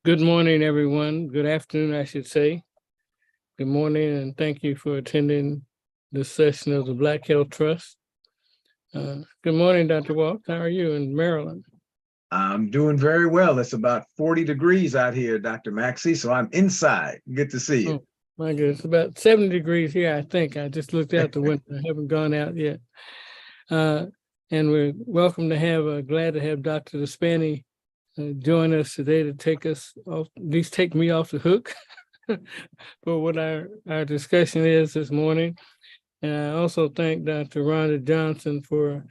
Good morning, everyone. Good afternoon, I should say. Good morning, and thank you for attending this session of the Black Health Trust. Good morning, Dr. Walk. How are you in Maryland? I'm doing very well. It's about 40 degrees out here, Dr. Maxey, so I'm inside. Good to see you. Oh, my goodness, it's about 70 degrees here, I think. I just looked out the window. I haven't gone out yet. And we're glad to have Dr. Despani join us today to take us off, at least take me off the hook for what our discussion is this morning. And I also thank Dr. Rhonda Johnson for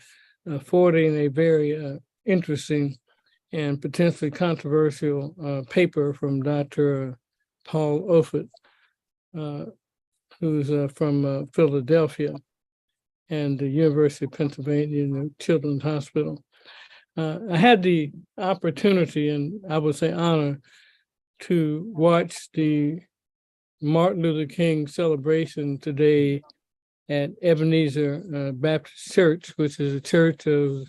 forwarding a very interesting and potentially controversial paper from Dr. Paul Offit, who's from Philadelphia and the University of Pennsylvania and the Children's Hospital. I had the opportunity, and I would say honor, to watch the Martin Luther King celebration today at Ebenezer Baptist Church, which is a church of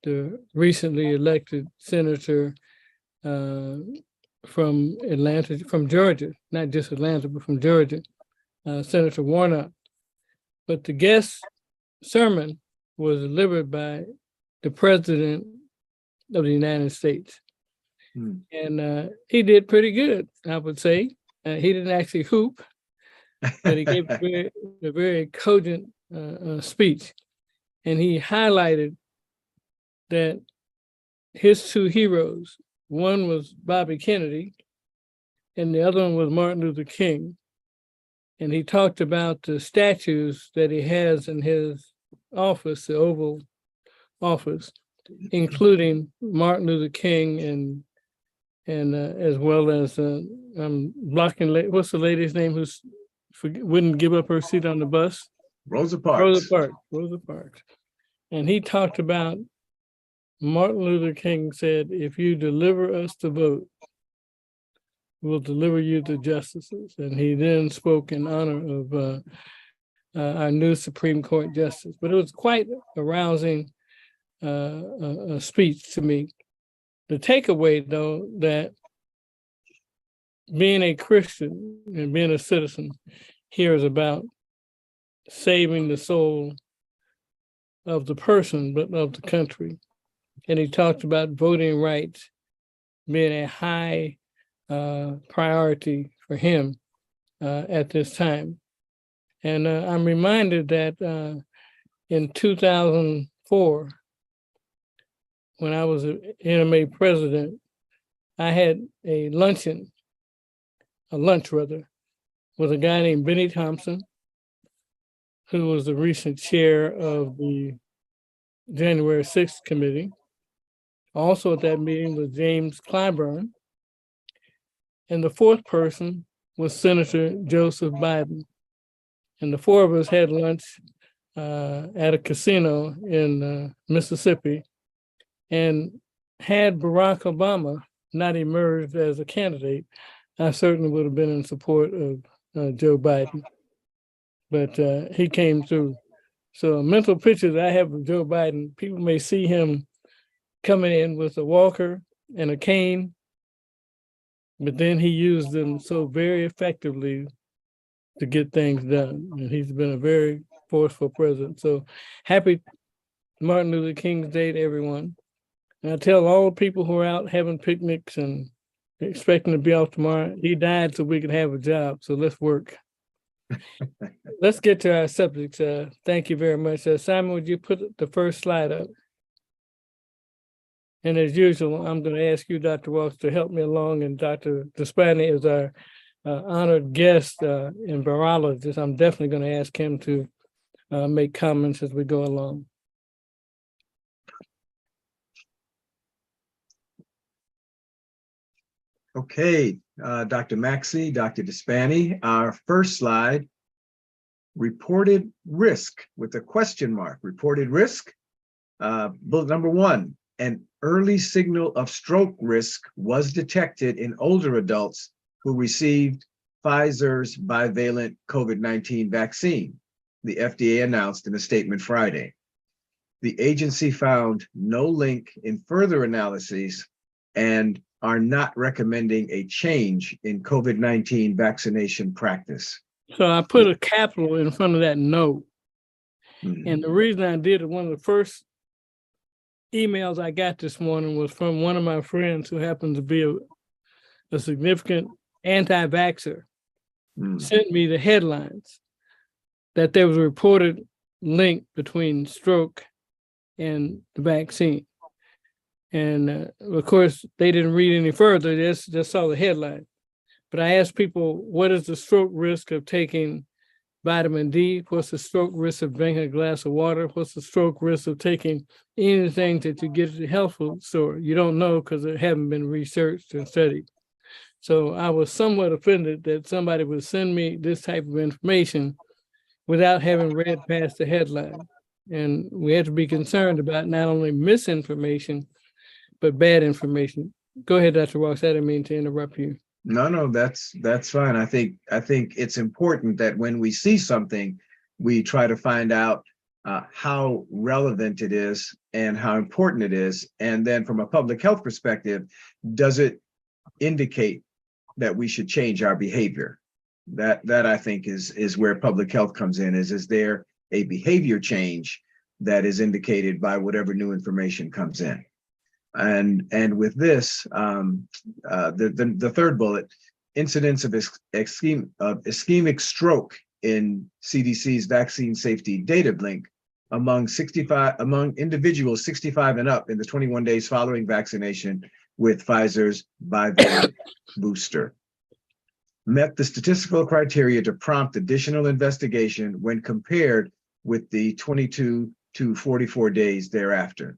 the recently elected senator from Georgia, not just Atlanta, but from Georgia, Senator Warnock. But the guest sermon was delivered by the President of the United States. And he did pretty good, I would say. He didn't actually hoop, but he gave a very cogent speech. And he highlighted that his two heroes, one was Bobby Kennedy, and the other one was Martin Luther King. And he talked about the statues that he has in his office, the Oval Office, including Martin Luther King and as well as I'm blocking. What's the lady's name wouldn't give up her seat on the bus? Rosa Parks. Rosa Parks. And he talked about Martin Luther King said, "If you deliver us the vote, we'll deliver you the justices." And he then spoke in honor of our new Supreme Court justice. But it was quite a rousing a speech to me. The takeaway, though, that being a Christian and being a citizen here is about saving the soul of the person, but of the country. And he talked about voting rights being a high priority for him at this time. And I'm reminded that in 2004, when I was an NMA president, I had a lunch with a guy named Benny Thompson, who was the recent chair of the January 6th committee. Also at that meeting was James Clyburn. And the fourth person was Senator Joseph Biden. And the four of us had lunch at a casino in Mississippi. And had Barack Obama not emerged as a candidate, I certainly would have been in support of Joe Biden. But he came through. So a mental picture that I have of Joe Biden, people may see him coming in with a walker and a cane, but then he used them so very effectively to get things done. And he's been a very forceful president. So happy Martin Luther King's Day to everyone. And I tell all the people who are out having picnics and expecting to be off tomorrow, he died so we could have a job. So let's work. Let's get to our subjects. Thank you very much. Simon, would you put the first slide up? And as usual, I'm going to ask you, Dr. Walsh, to help me along. And Dr. Despani is our honored guest and virologist. I'm definitely going to ask him to make comments as we go along. Okay, Dr. Maxey, Dr. Despani, our first slide, reported risk with a question mark. Reported risk, bullet number 1, an early signal of stroke risk was detected in older adults who received Pfizer's bivalent COVID-19 vaccine, the FDA announced in a statement Friday. The agency found no link in further analyses and are not recommending a change in COVID-19 vaccination practice. So I put a capital in front of that no. Mhm. And the reason I did it, one of the first emails I got this morning was from one of my friends who happens to be a significant anti-vaxxer, Mm. sent me the headlines that there was a reported link between stroke and the vaccine. And of course, they didn't read any further, they just saw the headline. But I asked people, what is the stroke risk of taking vitamin D? What's the stroke risk of drinking a glass of water? What's the stroke risk of taking anything that you get at the health food store? You don't know because it haven't been researched and studied. So I was somewhat offended that somebody would send me this type of information without having read past the headline. And we have to be concerned about not only misinformation, but bad information. Go ahead, Dr. Walks. I didn't mean to interrupt you. No, that's fine. I think it's important that when we see something, we try to find out how relevant it is and how important it is. And then from a public health perspective, does it indicate that we should change our behavior? That I think is where public health comes in, is there a behavior change that is indicated by whatever new information comes in? And with this, the third bullet, incidence of ischemic stroke in CDC's vaccine safety data link among individuals 65 and up in the 21 days following vaccination with Pfizer's bivalent booster met the statistical criteria to prompt additional investigation when compared with the 22 to 44 days thereafter.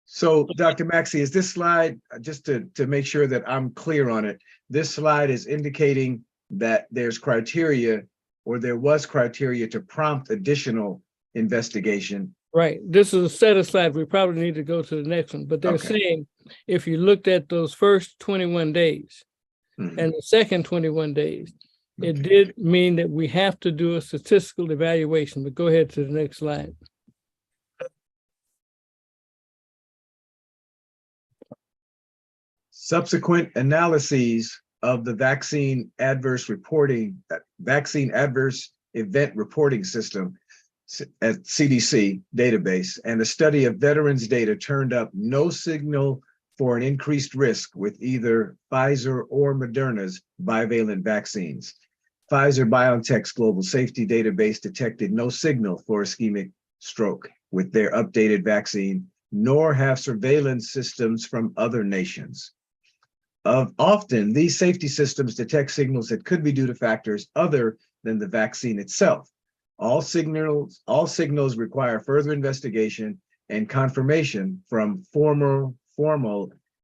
So, Dr. Maxey, is this slide, just to make sure that I'm clear on it, this slide is indicating that there's criteria, or there was criteria to prompt additional investigation. Right. This is a set of slides. We probably need to go to the next one, but they're saying if you looked at those first 21 days and the second 21 days, it did mean that we have to do a statistical evaluation. But go ahead to the next slide. Subsequent analyses of the vaccine adverse event reporting system at CDC database and a study of veterans data turned up no signal for an increased risk with either Pfizer or Moderna's bivalent vaccines. Pfizer-BioNTech's global safety database detected no signal for ischemic stroke with their updated vaccine, nor have surveillance systems from other nations. Often, these safety systems detect signals that could be due to factors other than the vaccine itself. All signals require further investigation and confirmation from formal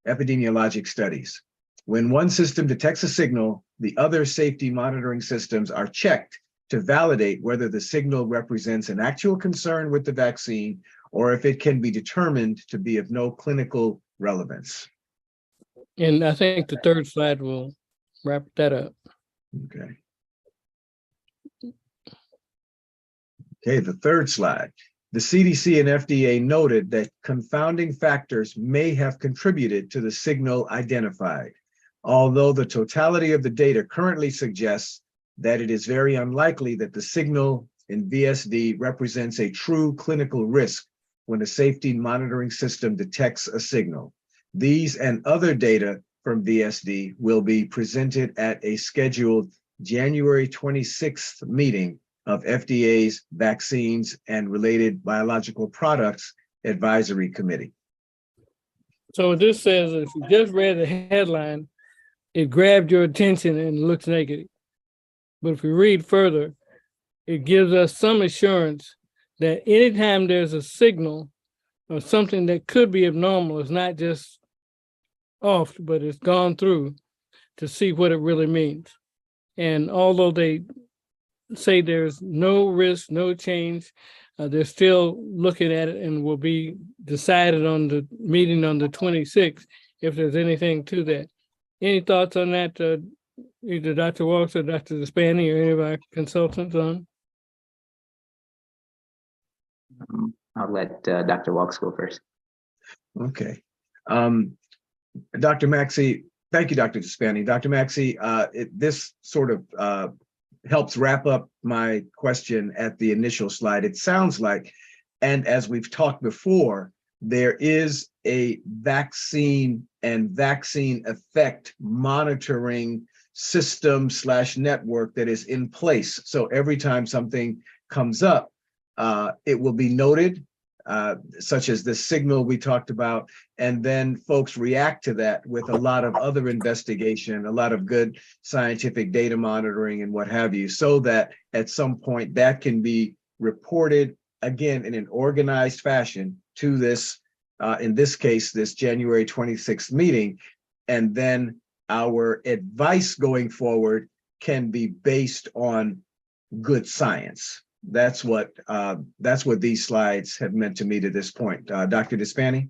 epidemiologic studies. When one system detects a signal, the other safety monitoring systems are checked to validate whether the signal represents an actual concern with the vaccine or if it can be determined to be of no clinical relevance. And I think the third slide will wrap that up. Okay. Okay, the third slide. The CDC and FDA noted that confounding factors may have contributed to the signal identified, although the totality of the data currently suggests that it is very unlikely that the signal in VSD represents a true clinical risk when a safety monitoring system detects a signal. These and other data from VSD will be presented at a scheduled January 26th meeting of FDA's Vaccines and Related Biological Products Advisory Committee. So what this says, if you just read the headline, it grabbed your attention and looks negative. But if we read further, it gives us some assurance that anytime there's a signal or something that could be abnormal, it's not just off, but it's gone through to see what it really means. And although they say there's no risk, no change, they're still looking at it and will be decided on the meeting on the 26th if there's anything to that. Any thoughts on that, either Dr. Walks or Dr. Despani or any of our consultants on? I'll let Dr. Walks go first. Okay. Dr. Maxey, thank you, Dr. Despani. Dr. Maxey, this sort of helps wrap up my question at the initial slide. It sounds like, and as we've talked before, there is a vaccine and vaccine effect monitoring system / network that is in place. So every time something comes up, it will be noted, such as the signal we talked about, and then folks react to that with a lot of other investigation, a lot of good scientific data monitoring and what have you, so that at some point that can be reported again in an organized fashion to this, in this case, this January 26th meeting. And then our advice going forward can be based on good science. That's what these slides have meant to me to this point. Dr. Despani?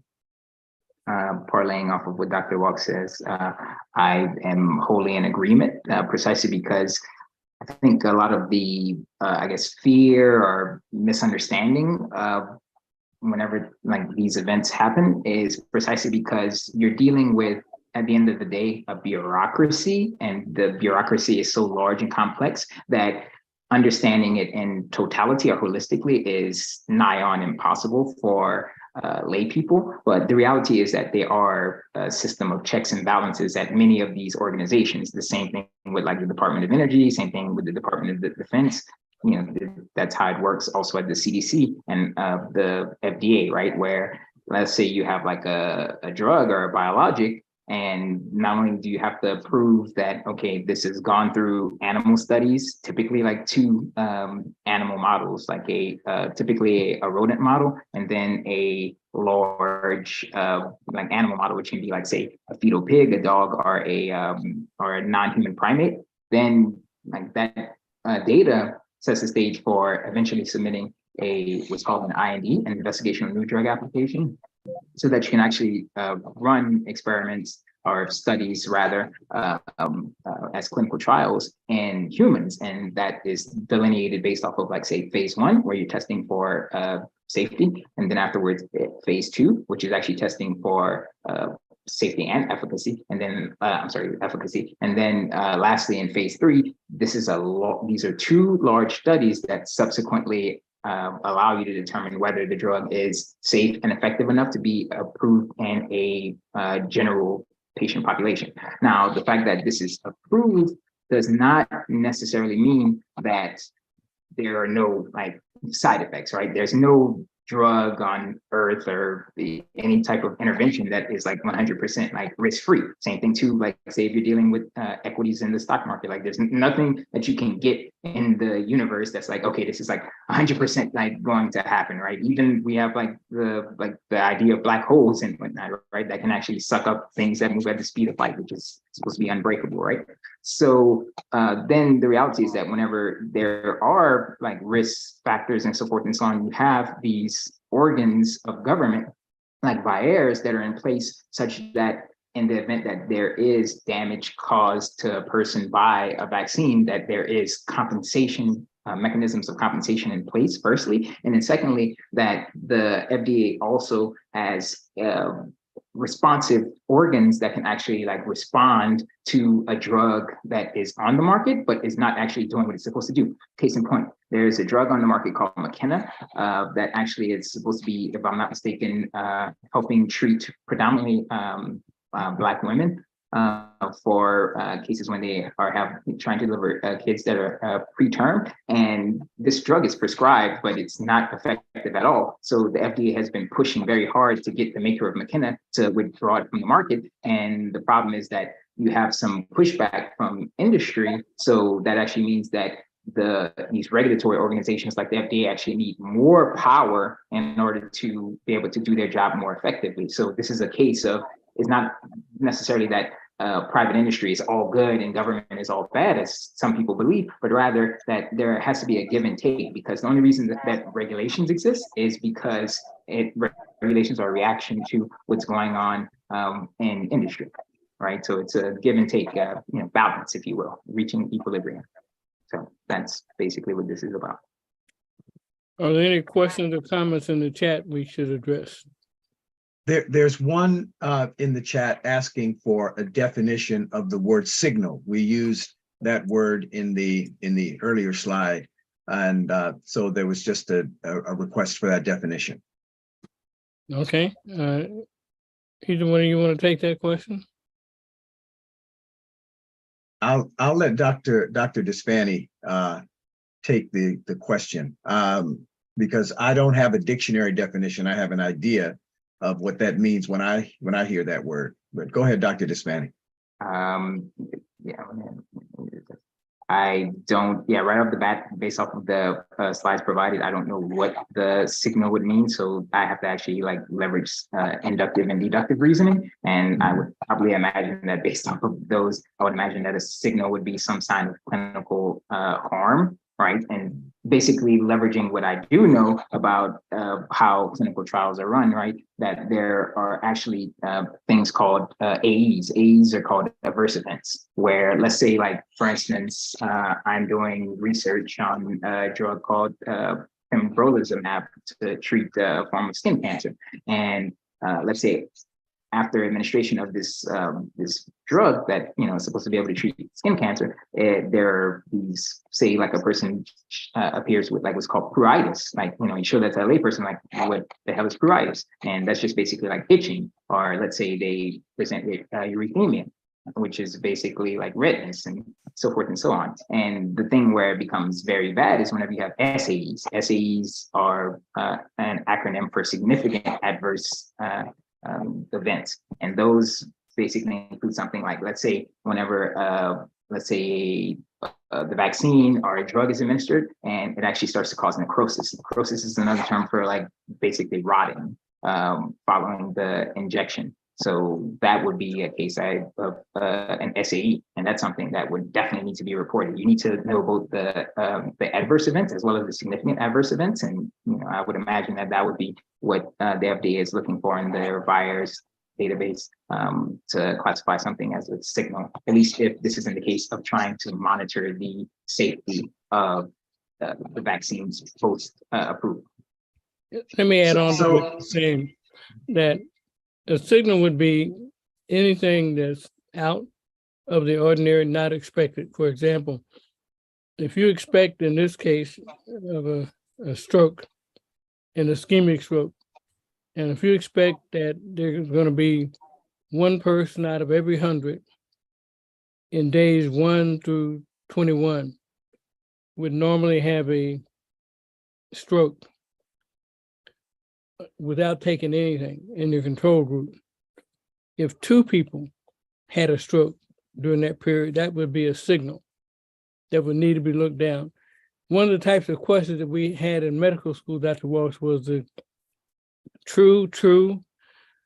Parlaying off of what Dr. Walk says, I am wholly in agreement, precisely because I think a lot of the, I guess, fear or misunderstanding whenever like these events happen is precisely because you're dealing with, at the end of the day, a bureaucracy, and the bureaucracy is so large and complex that understanding it in totality or holistically is nigh on impossible for lay people. But the reality is that there are a system of checks and balances at many of these organizations. The same thing with like the Department of Energy, same thing with the Department of Defense. You know, that's how it works also at the CDC and the FDA, right? Where let's say you have like a drug or a biologic, and not only do you have to prove that, okay, this has gone through animal studies, typically like two animal models, like typically a rodent model, and then a large like animal model, which can be like, say, a fetal pig, a dog, or a non-human primate. Then like that data sets the stage for eventually submitting what's called an IND, an investigational new drug application, so that you can actually run experiments or studies rather as clinical trials in humans. And that is delineated based off of like, say, phase 1, where you're testing for safety. And then afterwards, phase 2, which is actually testing for safety and efficacy. And then, efficacy. And then lastly, in phase 3, these are 2 large studies that subsequently allow you to determine whether the drug is safe and effective enough to be approved in a general patient population. Now, the fact that this is approved does not necessarily mean that there are no like side effects, right? There's no drug on earth or any type of intervention that is like 100% like risk-free. Same thing too, like say if you're dealing with equities in the stock market, like there's nothing that you can get in the universe that's like, okay, this is like 100% like going to happen, right? Even we have like the idea of black holes and whatnot, right? That can actually suck up things that move at the speed of light, which is supposed to be unbreakable, right? So then the reality is that whenever there are like risk factors and so forth and so on, you have these organs of government like BIARs that are in place such that in the event that there is damage caused to a person by a vaccine, that there is compensation, mechanisms of compensation in place, firstly. And then secondly, that the FDA also has responsive organs that can actually like respond to a drug that is on the market, but is not actually doing what it's supposed to do. Case in point, there's a drug on the market called McKenna that actually is supposed to be, if I'm not mistaken, helping treat predominantly Black women for cases when they are trying to deliver kids that are preterm. And this drug is prescribed, but it's not effective at all. So the FDA has been pushing very hard to get the maker of McKenna to withdraw it from the market. And the problem is that you have some pushback from industry. So that actually means that these regulatory organizations like the FDA actually need more power in order to be able to do their job more effectively. So this is a case of, it's not necessarily that private industry is all good and government is all bad, as some people believe, but rather that there has to be a give and take, because the only reason that regulations exist is because regulations are a reaction to what's going on in industry, right? So it's a give and take, balance, if you will, reaching equilibrium. So that's basically what this is about. Are there any questions or comments in the chat we should address? There's one in the chat asking for a definition of the word signal. We used that word in the earlier slide, and so there was just a request for that definition. Okay. Either one of you want to take that question? I'll let Dr. Despani take the question because I don't have a dictionary definition. I have an idea of what that means when I hear that word. But go ahead, Dr. Despani. Yeah, I don't, yeah, right off the bat, based off of the slides provided, I don't know what the signal would mean. So I have to actually like leverage inductive and deductive reasoning. And I would probably imagine that based off of those, I would imagine that a signal would be some sign of clinical harm, right? And basically leveraging what I do know about how clinical trials are run, right? That there are actually things called AEs. AEs are called adverse events, where let's say like, for instance, I'm doing research on a drug called pembrolizumab to treat a form of skin cancer. And let's say after administration of this this drug that is supposed to be able to treat skin cancer, there are these, say like a person appears with like what's called pruritus. Like you show that to a layperson, like what the hell is pruritus? And that's just basically like itching. Or let's say they present with erythema, which is basically like redness and so forth and so on. And the thing where it becomes very bad is whenever you have SAEs. SAEs are an acronym for significant adverse events. And those basically include something like, let's say, whenever, let's say the vaccine or a drug is administered and it actually starts to cause necrosis. Necrosis is another term for like basically rotting following the injection. So that would be a case of an SAE, and that's something that would definitely need to be reported. You need to know both the adverse events as well as the significant adverse events, and I would imagine that that would be what the FDA is looking for in their buyers database to classify something as a signal. At least if this isn't the case of trying to monitor the safety of the vaccines post approval. Let me add on to what you're saying, that a signal would be anything that's out of the ordinary, not expected. For example, if you expect, in this case, of a stroke, an ischemic stroke, and if you expect that there's going to be one person out of every 100 in days 1 through 21 would normally have a stroke without taking anything in your control group. If 2 people had a stroke during that period, that would be a signal that would need to be looked down. One of the types of questions that we had in medical school, Dr. Walsh, was the true,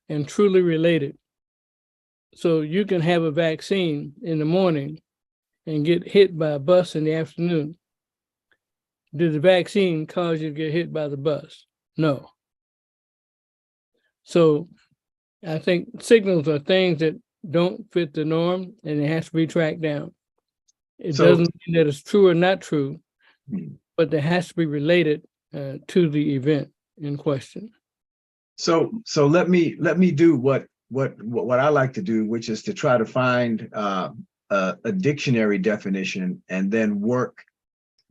and truly related. So you can have a vaccine in the morning and get hit by a bus in the afternoon. Did the vaccine cause you to get hit by the bus? No. So I think signals are things that don't fit the norm, and it has to be tracked down. It doesn't mean that it's true or not true, but it has to be related to the event in question. So let me do what I like to do, which is to try to find a dictionary definition and then work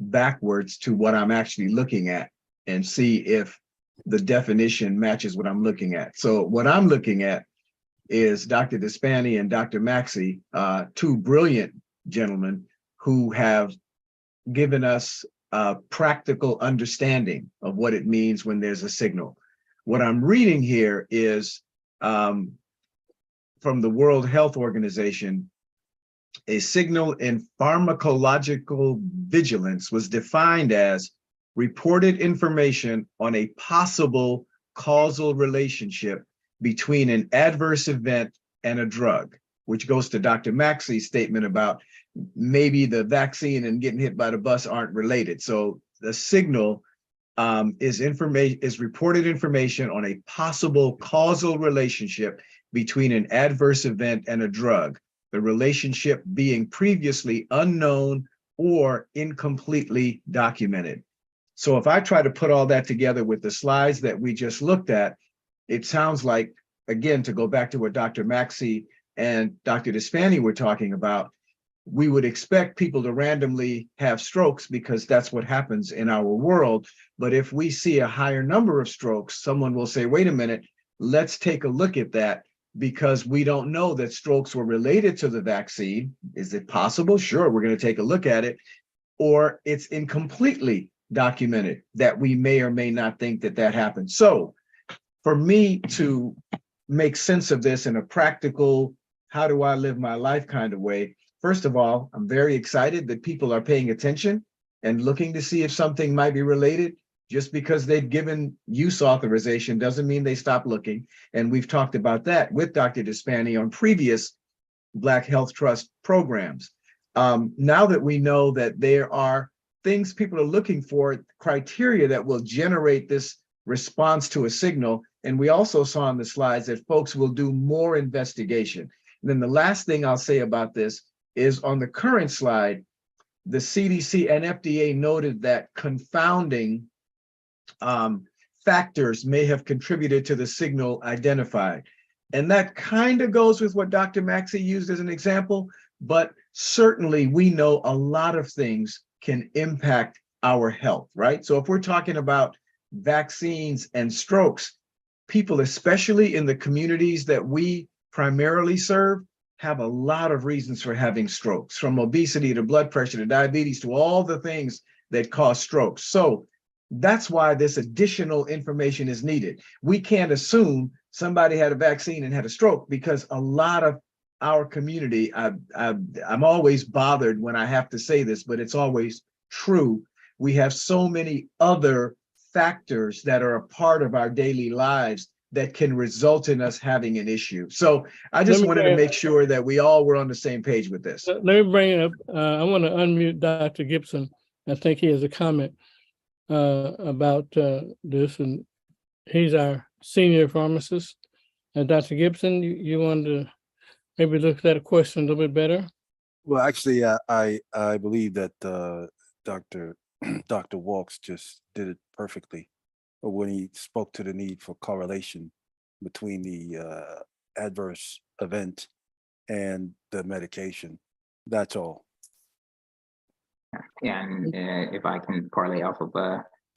backwards to what I'm actually looking at and see if the definition matches what I'm looking at. So what I'm looking at is Dr. Despani and Dr. Maxey, 2 brilliant gentlemen who have given us a practical understanding of what it means when there's a signal. What I'm reading here is from the World Health Organization. A signal in pharmacological vigilance was defined as reported information on a possible causal relationship between an adverse event and a drug, which goes to Dr. Maxey's statement about maybe the vaccine and getting hit by the bus aren't related. So the signal is reported information on a possible causal relationship between an adverse event and a drug, the relationship being previously unknown or incompletely documented. So if I try to put all that together with the slides that we just looked at, it sounds like again, to go back to what Dr. Maxey and Dr. Despani were talking about, we would expect people to randomly have strokes because that's what happens in our world. But if we see a higher number of strokes, someone will say, wait a minute, let's take a look at that, because we don't know that strokes were related to the vaccine. Is it possible? Sure, we're going to take a look at it. Or it's incompletely documented that we may or may not think that that happened. So for me to make sense of this in a practical, how do I live my life kind of way, first of all, I'm very excited that people are paying attention and looking to see if something might be related. Just because they've given use authorization doesn't mean they stop looking. And we've talked about that with Dr. Despani on previous Black Health Trust programs. Now that we know that there are things people are looking for, criteria that will generate this response to a signal. And we also saw on the slides that folks will do more investigation. And then the last thing I'll say about this is on the current slide, the CDC and FDA noted that confounding factors may have contributed to the signal identified. And that kind of goes with what Dr. Maxey used as an example, but certainly we know a lot of things can impact our health, right? So if we're talking about vaccines and strokes, people, especially in the communities that we primarily serve, have a lot of reasons for having strokes, from obesity to blood pressure to diabetes to all the things that cause strokes. So that's why this additional information is needed. We can't assume somebody had a vaccine and had a stroke, because a lot of our community, I'm always bothered when I have to say this, but it's always true. We have so many other factors that are a part of our daily lives that can result in us having an issue. So I just wanted to make sure that we all were on the same page with this. Let me bring it up. I want to unmute Dr. Gibson. I think he has a comment about this, and he's our senior pharmacist. Dr. Gibson, you wanted to maybe look at that question a little bit better? Well, actually, I believe that Dr. Walks just did it perfectly when he spoke to the need for correlation between the adverse event and the medication. That's all. Yeah, and if I can parlay off of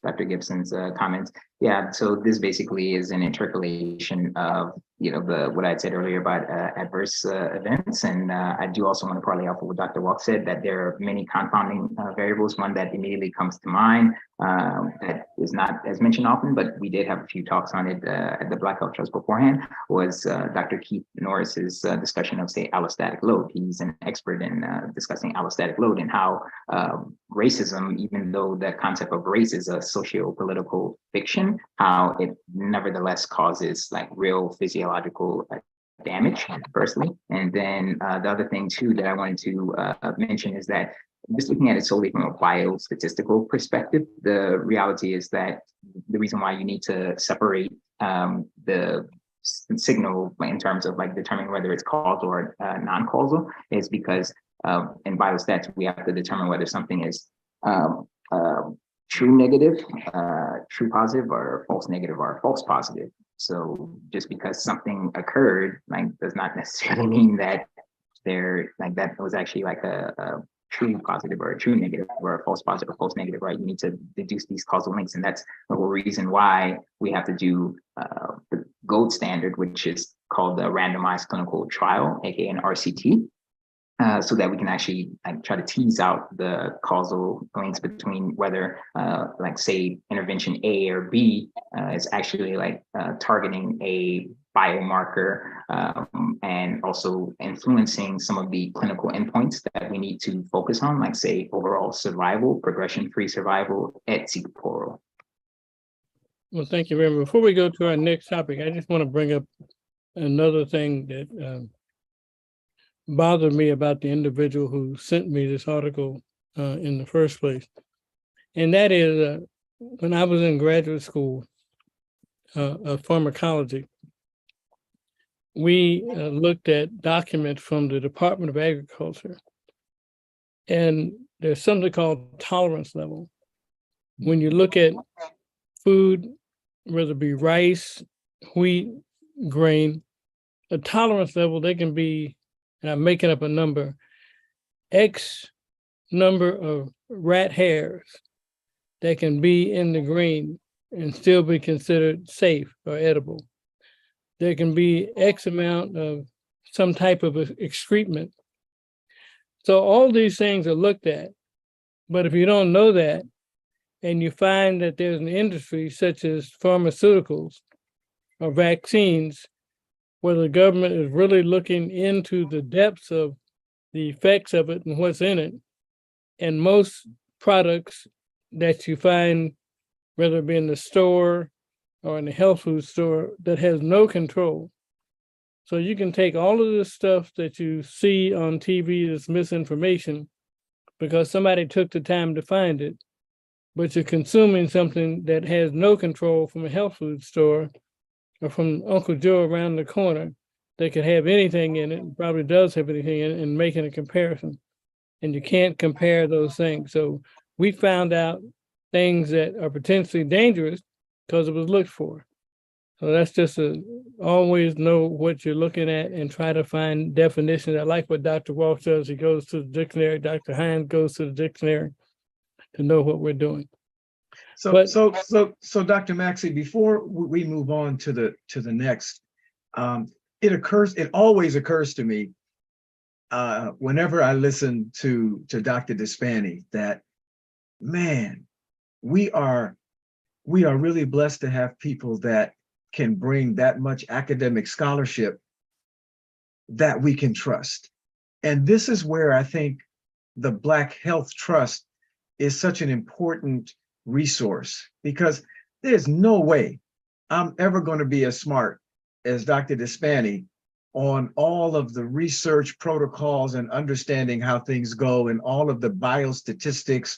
Dr. Gibson's comments, yeah. So this basically is an interpolation of what I had said earlier about adverse events, and I do also want to parlay off of what Dr. Walk said, that there are many confounding variables. One that immediately comes to mind that is not as mentioned often, but we did have a few talks on it at the Black Health Trust beforehand, was Dr. Keith Norris's discussion of, say, allostatic load. He's an expert in discussing allostatic load and how racism, even though the concept of race is a socio-political fiction, how it nevertheless causes like real physiological damage, firstly. And then the other thing too that I wanted to mention is that just looking at it solely from a biostatistical perspective, the reality is that the reason why you need to separate the signal in terms of like determining whether it's causal or non-causal is because in biostats, we have to determine whether something is true negative, true positive, or false negative, or false positive. So just because something occurred, like, does not necessarily mean that that was actually like a true positive or a true negative or a false positive or false negative, right? You need to deduce these causal links. And that's the whole reason why we have to do the gold standard, which is called the randomized clinical trial, aka an RCT. So that we can actually try to tease out the causal links between whether, say, intervention A or B is actually targeting a biomarker and also influencing some of the clinical endpoints that we need to focus on, like, say, overall survival, progression-free survival, et cetera. Well, thank you very much. Before we go to our next topic, I just want to bring up another thing that bothered me about the individual who sent me this article in the first place. And that is when I was in graduate school of pharmacology, we looked at documents from the Department of Agriculture. And there's something called tolerance level. When you look at food, whether it be rice, wheat, grain, a tolerance level, they can be, and I'm making up a number, X number of rat hairs that can be in the grain and still be considered safe or edible. There can be X amount of some type of excrement. So all these things are looked at. But if you don't know that, and you find that there's an industry such as pharmaceuticals or vaccines, where the government is really looking into the depths of the effects of it and what's in it, and most products that you find, whether it be in the store or in the health food store, that has no control. So you can take all of this stuff that you see on TV that's misinformation because somebody took the time to find it, but you're consuming something that has no control from a health food store or from Uncle Joe around the corner that could have anything in it, and probably does have anything in it, and making a comparison. And you can't compare those things. So we found out things that are potentially dangerous because it was looked for. So that's just always know what you're looking at and try to find definitions. I like what Dr. Walsh does. He goes to the dictionary. Dr. Hines goes to the dictionary to know what we're doing. So But- Dr. Maxey, before we move on to the next, it always occurs to me whenever I listen to Dr. Despani that, man, we are really blessed to have people that can bring that much academic scholarship that we can trust. And this is where I think the Black Health Trust is such an important resource, because there's no way I'm ever going to be as smart as Dr. Despani on all of the research protocols and understanding how things go and all of the biostatistics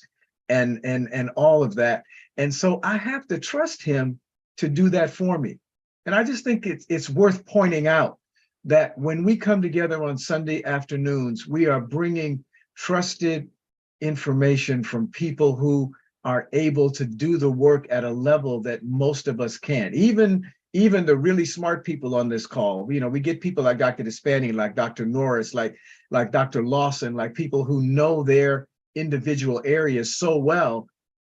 and all of that. And so I have to trust him to do that for me. And I just think it's worth pointing out that when we come together on Sunday afternoons, we are bringing trusted information from people who are able to do the work at a level that most of us can't. Even the really smart people on this call, we get people like Dr. Despani, like Dr. Norris, like Dr. Lawson, like people who know their individual areas so well,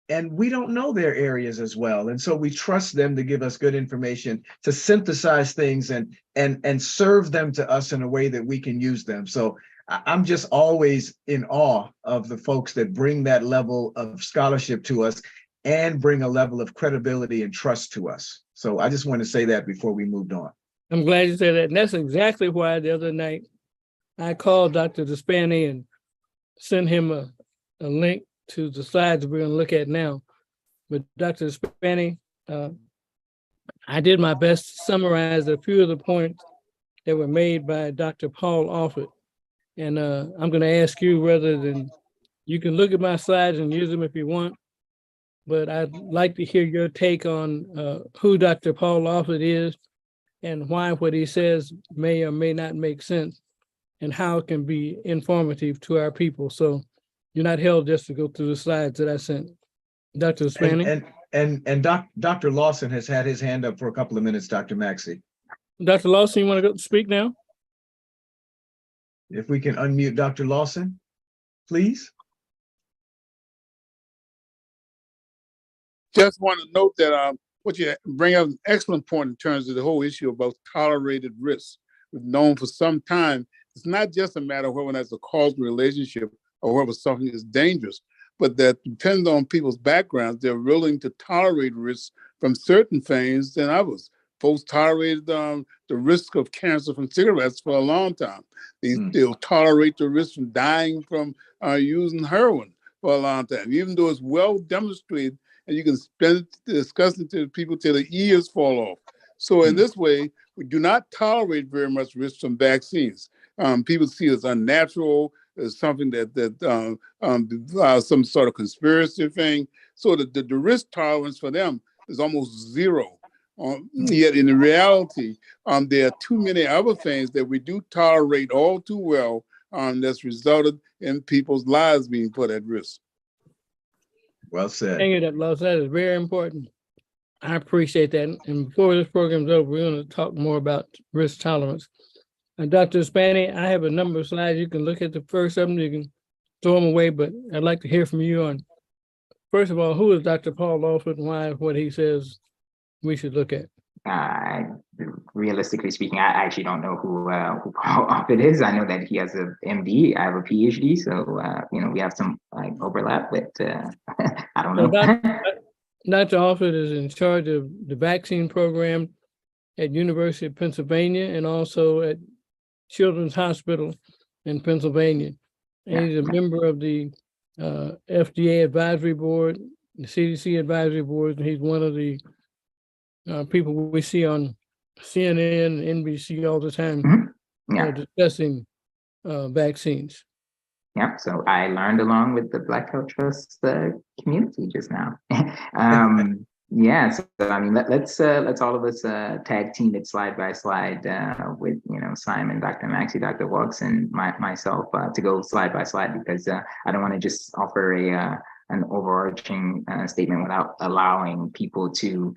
and we don't know their areas as well. And so we trust them to give us good information, to synthesize things and serve them to us in a way that we can use them. So I'm just always in awe of the folks that bring that level of scholarship to us and bring a level of credibility and trust to us. So I just want to say that before we moved on. I'm glad you said that. And that's exactly why the other night I called Dr. Despani and sent him a link to the slides we're going to look at now. But Dr. Despani, I did my best to summarize a few of the points that were made by Dr. Paul Offit. And I'm going to ask you rather than, you can look at my slides and use them if you want, but I'd like to hear your take on who Dr. Paul Offit is and why what he says may or may not make sense and how it can be informative to our people. So you're not held just to go through the slides that I sent. Dr. Despani? And Dr. Lawson has had his hand up for a couple of minutes, Dr. Maxey. Dr. Lawson, you want to go speak now? If we can unmute Dr. Lawson, please. Just want to note that what you bring up an excellent point in terms of the whole issue about tolerated risk. We've known for some time, it's not just a matter of whether that's a causal relationship or whether something is dangerous, but that depends on people's backgrounds, they're willing to tolerate risks from certain things than others. Folks tolerated the risk of cancer from cigarettes for a long time. They'll tolerate the risk from dying from using heroin for a long time, even though it's well demonstrated and you can discuss it to people till the ears fall off. So in this way, we do not tolerate very much risk from vaccines. People see it as unnatural, as something that some sort of conspiracy thing. So the risk tolerance for them is almost zero. Yet in reality, there are too many other things that we do tolerate all too well that's resulted in people's lives being put at risk. Well said. Thank you, Dr. Lawson. That is very important. I appreciate that. And before this program's over, we're going to talk more about risk tolerance. And Dr. Spani, I have a number of slides. You can look at the first of them. You can throw them away, but I'd like to hear from you on, first of all, who is Dr. Paul Lawford and why what he says we should look at? Realistically speaking, I actually don't know who Paul Offit is. I know that he has a MD. I have a PhD, so we have some like overlap, but I don't know. Dr. Offit is in charge of the vaccine program at University of Pennsylvania and also at Children's Hospital in Pennsylvania. And he's a member of the FDA advisory board, the CDC advisory board, and he's one of the people we see on CNN and NBC all the time discussing vaccines. Yeah, so I learned along with the Black Health Trust community just now. Yeah, so I mean, let's all of us tag team it slide by slide with Simon, Dr. Maxey, Dr. Walks, and myself to go slide by slide, because I don't want to just offer an overarching statement without allowing people to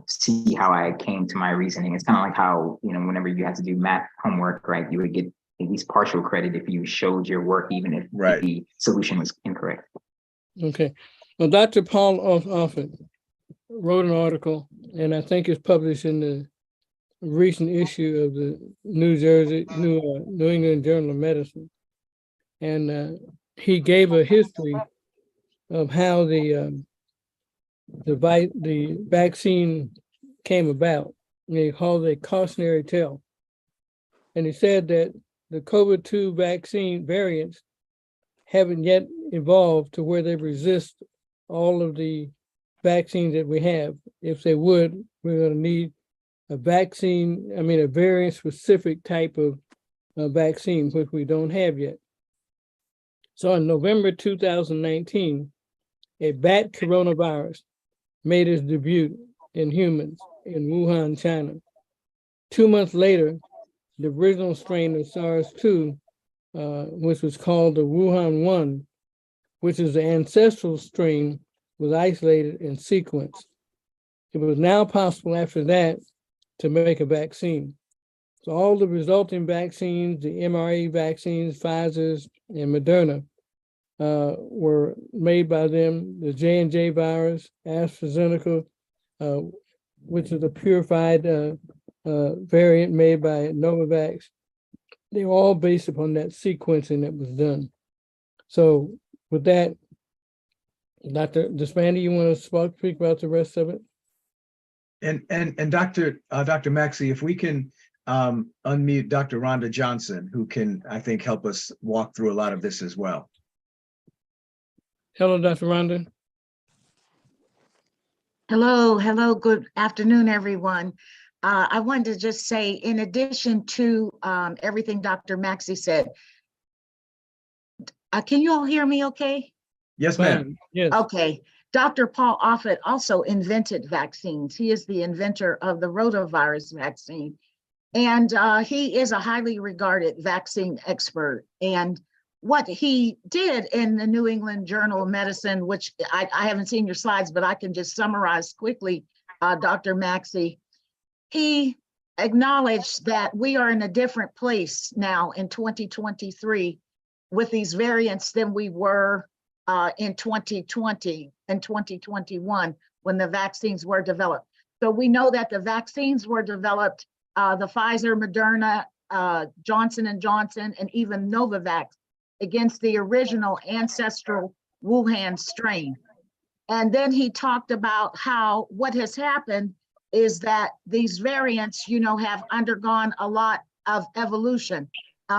see how I came to my reasoning. It's kind of like how whenever you had to do math homework, right, you would get at least partial credit if you showed your work, even if the solution was incorrect. Okay, well, Dr. Paul Offit wrote an article, and I think it's published in the recent issue of the New England Journal of Medicine. And he gave a history of how the vaccine came about. And he called it a cautionary tale. And he said that the COVID-2 vaccine variants haven't yet evolved to where they resist all of the vaccines that we have. If they would, we're going to need a variant specific type of vaccine, which we don't have yet. So in November 2019, a bat coronavirus made its debut in humans in Wuhan, China. 2 months later, the original strain of SARS-2, which was called the Wuhan 1, which is the ancestral strain, was isolated and sequenced. It was now possible after that to make a vaccine. So all the resulting vaccines, the mRNA vaccines, Pfizer's and Moderna, were made by them. The J&J virus, AstraZeneca, which is a purified variant made by Novavax. They were all based upon that sequencing that was done. So with that, Dr. Despandi, you want to speak about the rest of it? And Dr. Maxey, if we can unmute Dr. Rhonda Johnson, who can, I think, help us walk through a lot of this as well. Hello, Dr. Rhonda. Hello, good afternoon, everyone. I wanted to just say, in addition to everything Dr. Maxey said, can you all hear me okay? Yes, ma'am. Yes. Okay. Dr. Paul Offit also invented vaccines. He is the inventor of the rotavirus vaccine. And he is a highly regarded vaccine expert. And what he did in the New England Journal of Medicine, which I haven't seen your slides, but I can just summarize quickly, Dr. Maxey, he acknowledged that we are in a different place now in 2023 with these variants than we were in 2020 and 2021 when the vaccines were developed. So we know that the vaccines were developed, the Pfizer, Moderna, Johnson & Johnson, and even Novavax against the original ancestral Wuhan strain. And then he talked about how what has happened is that these variants, have undergone a lot of evolution.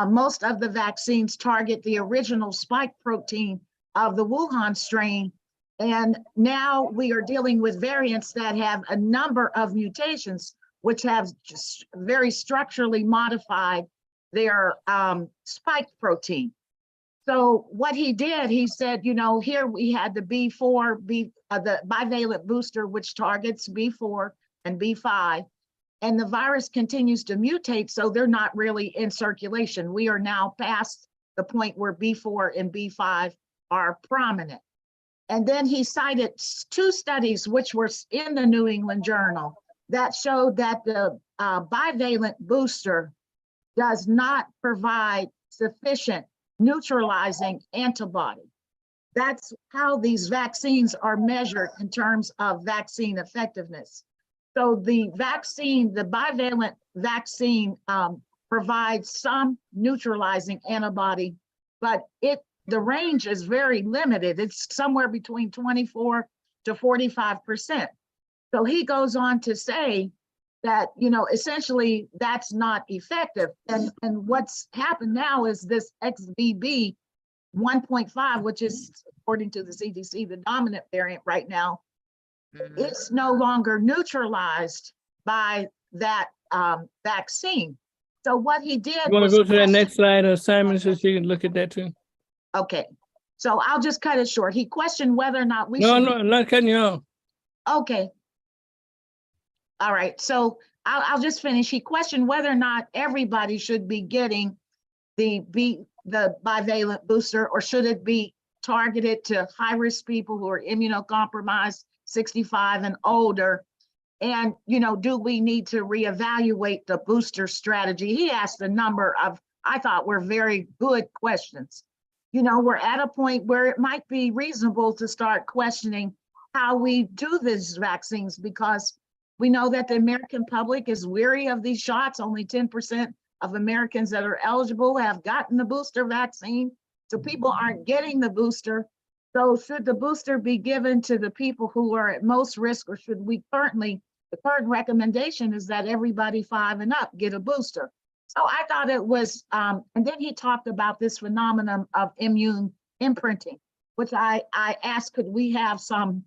Most of the vaccines target the original spike protein of the Wuhan strain. And now we are dealing with variants that have a number of mutations, which have just very structurally modified their spike protein. So what he did, he said, here we had the B4, the bivalent booster, which targets B4 and B5, and the virus continues to mutate, so they're not really in circulation. We are now past the point where B4 and B5 are prominent. And then he cited two studies which were in the New England Journal that showed that the bivalent booster does not provide sufficient neutralizing antibody. That's how these vaccines are measured in terms of vaccine effectiveness. So the vaccine, the bivalent vaccine provides some neutralizing antibody, but the range is very limited. It's somewhere between 24 to 45%. So he goes on to say that, essentially that's not effective. And what's happened now is this XBB 1.5, which is, according to the CDC, the dominant variant right now, it's no longer neutralized by that vaccine. So what he did You want was to go to that question- next slide, Simon, so you can look at that too? Okay, so I'll just cut it short. He questioned whether or not we No, should. no, I'm not cutting you off. Okay. All right, so I'll just finish. He questioned whether or not everybody should be getting the bivalent booster, or should it be targeted to high-risk people who are immunocompromised, 65 and older? And, do we need to reevaluate the booster strategy? He asked a number of, I thought, were very good questions. We're at a point where it might be reasonable to start questioning how we do these vaccines, because we know that the American public is weary of these shots. Only 10% of Americans that are eligible have gotten the booster vaccine. So people aren't getting the booster. So should the booster be given to the people who are at most risk, or should we the current recommendation is that everybody 5 and up get a booster. So I thought it was, and then he talked about this phenomenon of immune imprinting, which I asked, could we have some,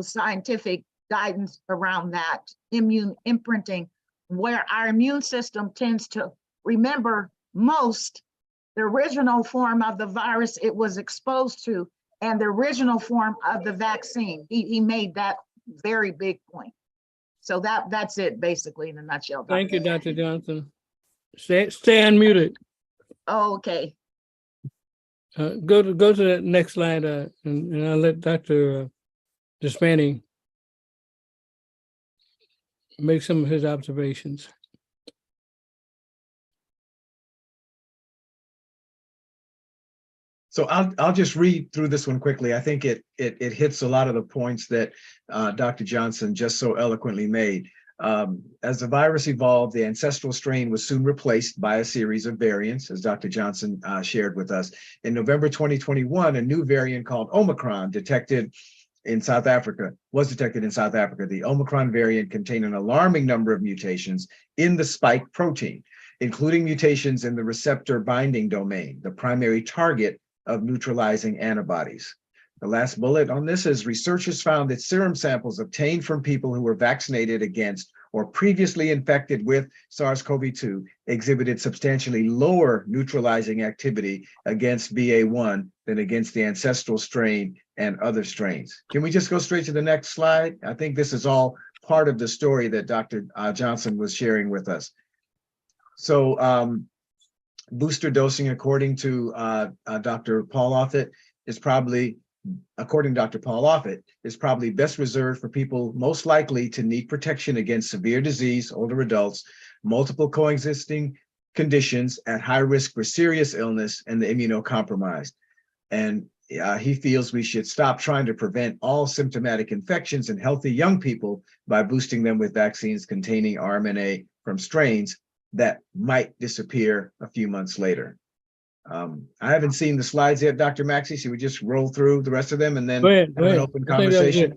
scientific guidance around that immune imprinting, where our immune system tends to remember most the original form of the virus it was exposed to and the original form of the vaccine. He made that very big point. So that's it basically in a nutshell. Thank you, Dr. Johnson. Stay unmuted. Oh, okay. Go to the next slide, and I'll let Dr. Despani make some of his observations. So I'll just read through this one quickly. I think it hits a lot of the points that Dr. Johnson just so eloquently made. As the virus evolved, the ancestral strain was soon replaced by a series of variants, as Dr. Johnson shared with us. In November 2021, a new variant called Omicron was detected in South Africa. The Omicron variant contained an alarming number of mutations in the spike protein, including mutations in the receptor binding domain, the primary target of neutralizing antibodies. The last bullet on this is researchers found that serum samples obtained from people who were vaccinated against or previously infected with SARS-CoV-2 exhibited substantially lower neutralizing activity against BA1 than against the ancestral strain and other strains. Can we just go straight to the next slide? I think this is all part of the story that Dr. Johnson was sharing with us. So booster dosing, according to Dr. Paul Offit, is probably best reserved for people most likely to need protection against severe disease, older adults, multiple coexisting conditions at high risk for serious illness, and the immunocompromised. And he feels we should stop trying to prevent all symptomatic infections in healthy young people by boosting them with vaccines containing RMNA from strains that might disappear a few months later. I haven't seen the slides yet, Dr. Maxey. Should we just roll through the rest of them and then Go ahead, have an open I think that was conversation?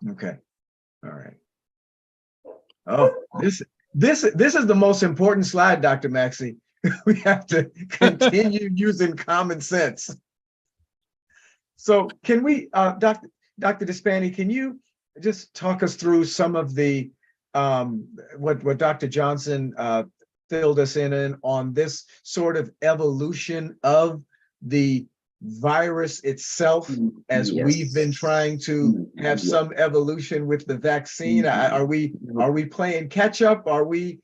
it. Okay. All right. Oh, this is the most important slide, Dr. Maxey. We have to continue using common sense. So can we, Dr. Despani, can you just talk us through some of the what Dr. Johnson filled us in on this sort of evolution of the virus itself, as we've been trying to have some evolution with the vaccine? Are we playing catch up? Are we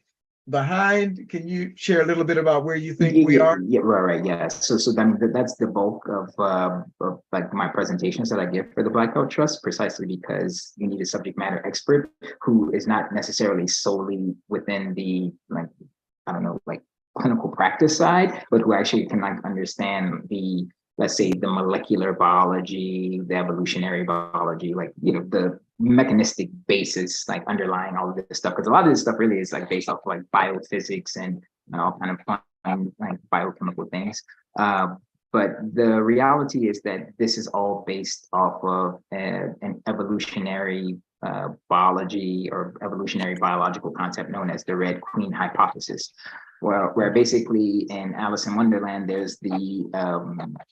behind. Can you share a little bit about where you think we are? Yeah, right, yeah. So then that's the bulk of like my presentations that I give for the Black Belt Trust, precisely because you need a subject matter expert who is not necessarily solely within the, like, I don't know, like clinical practice side, but who actually can like understand the, let's say, the molecular biology, the evolutionary biology, like, you know, the mechanistic basis, like underlying all of this stuff. Because a lot of this stuff really is like based off of like biophysics and all kind of fun, like biochemical things. But the reality is that this is all based off of an evolutionary biology or evolutionary biological concept known as the Red Queen hypothesis, where basically in Alice in Wonderland, there's the, you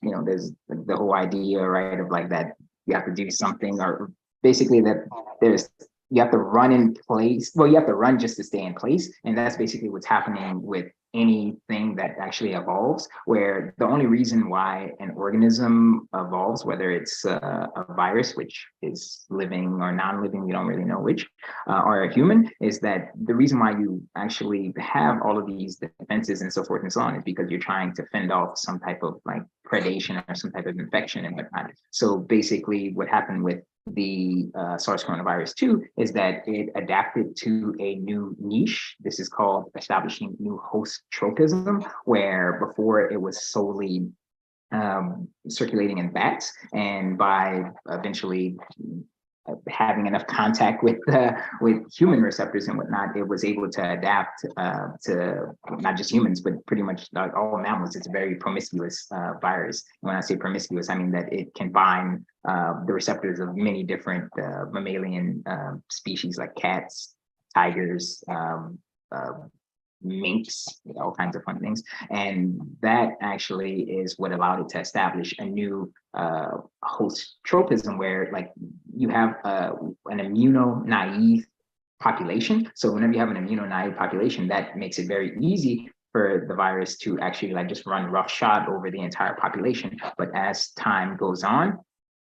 know, there's the whole idea, right, of like that you have to do something, or basically that you have to run in place. Well, you have to run just to stay in place. And that's basically what's happening with anything that actually evolves, where the only reason why an organism evolves, whether it's a virus, which is living or non-living, we don't really know which, or a human, is that the reason why you actually have all of these defenses and so forth and so on is because you're trying to fend off some type of like predation or some type of infection and whatnot. So basically what happened with the SARS coronavirus 2 is that it adapted to a new niche. This is called establishing new host tropism, where before it was solely circulating in bats, and by eventually having enough contact with human receptors and whatnot, it was able to adapt to not just humans, but pretty much all mammals. It's a very promiscuous virus. And when I say promiscuous, I mean that it can bind the receptors of many different mammalian species like cats, tigers, minks, all kinds of fun things. And that actually is what allowed it to establish a new host tropism, where like you have an immuno-naive population. So whenever you have an immuno-naive population, that makes it very easy for the virus to actually like just run roughshod over the entire population. But as time goes on,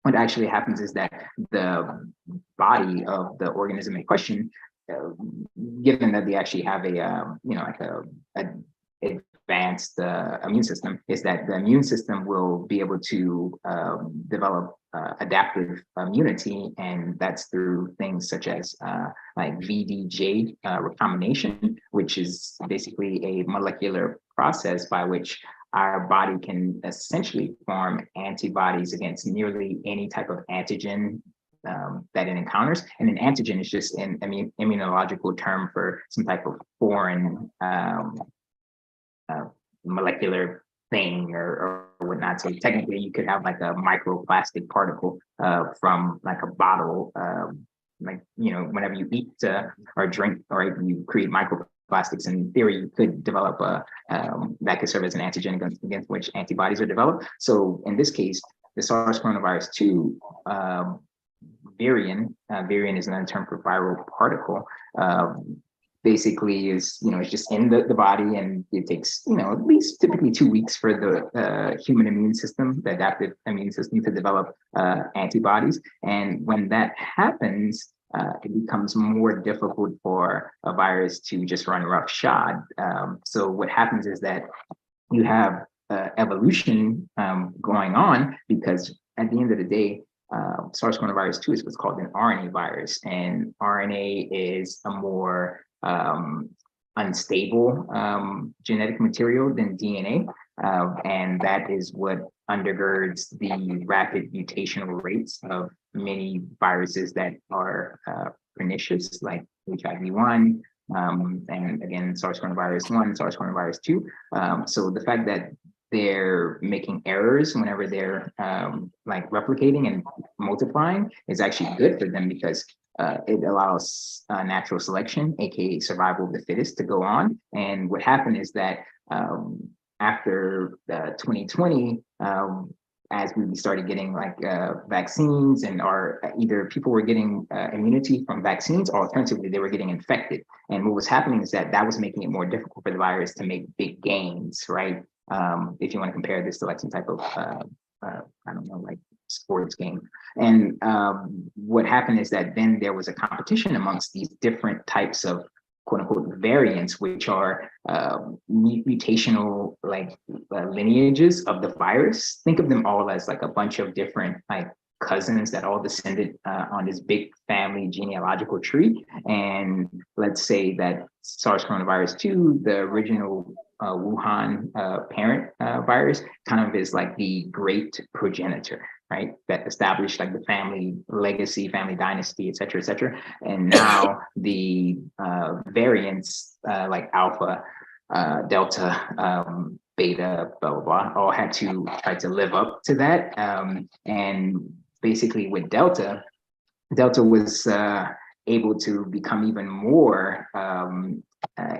what actually happens is that the body of the organism in question, given that they actually have a you know, like a advanced immune system, is that the immune system will be able to develop adaptive immunity, and that's through things such as like VDJ recombination, which is basically a molecular process by which our body can essentially form antibodies against nearly any type of antigen that it encounters. And an antigen is just an immunological term for some type of foreign molecular thing or whatnot. So technically you could have like a microplastic particle from like a bottle, like, you know, whenever you eat or drink, or you create microplastics. In theory, you could develop that could serve as an antigen against which antibodies are developed. So in this case, the SARS coronavirus 2 virion is another term for viral particle, basically is, you know, it's just in the body, and it takes, you know, at least typically 2 weeks for the human immune system, the adaptive immune system, to develop antibodies. And when that happens, it becomes more difficult for a virus to just run roughshod. So what happens is that you have evolution going on, because at the end of the day, SARS coronavirus 2 is what's called an RNA virus, and RNA is a more unstable genetic material than DNA, and that is what undergirds the rapid mutational rates of many viruses that are pernicious, like HIV-1, and again, SARS coronavirus 1, SARS coronavirus 2. So the fact that they're making errors whenever they're like replicating and multiplying is actually good for them, because it allows natural selection, aka survival of the fittest, to go on. And what happened is that after 2020, as we started getting like vaccines, and either people were getting immunity from vaccines, or alternatively they were getting infected. And what was happening is that was making it more difficult for the virus to make big gains, right? If you want to compare this to like some type of I don't know, like sports game. And what happened is that then there was a competition amongst these different types of quote unquote variants, which are mutational like lineages of the virus. Think of them all as like a bunch of different like cousins that all descended on this big family genealogical tree. And let's say that SARS coronavirus 2, the original Wuhan parent virus, kind of is like the great progenitor, right? That established like the family legacy, family dynasty, et cetera, et cetera. And now the variants like Alpha, Delta, Beta, blah, blah, blah, all had to try to live up to that. And basically with Delta was able to become even more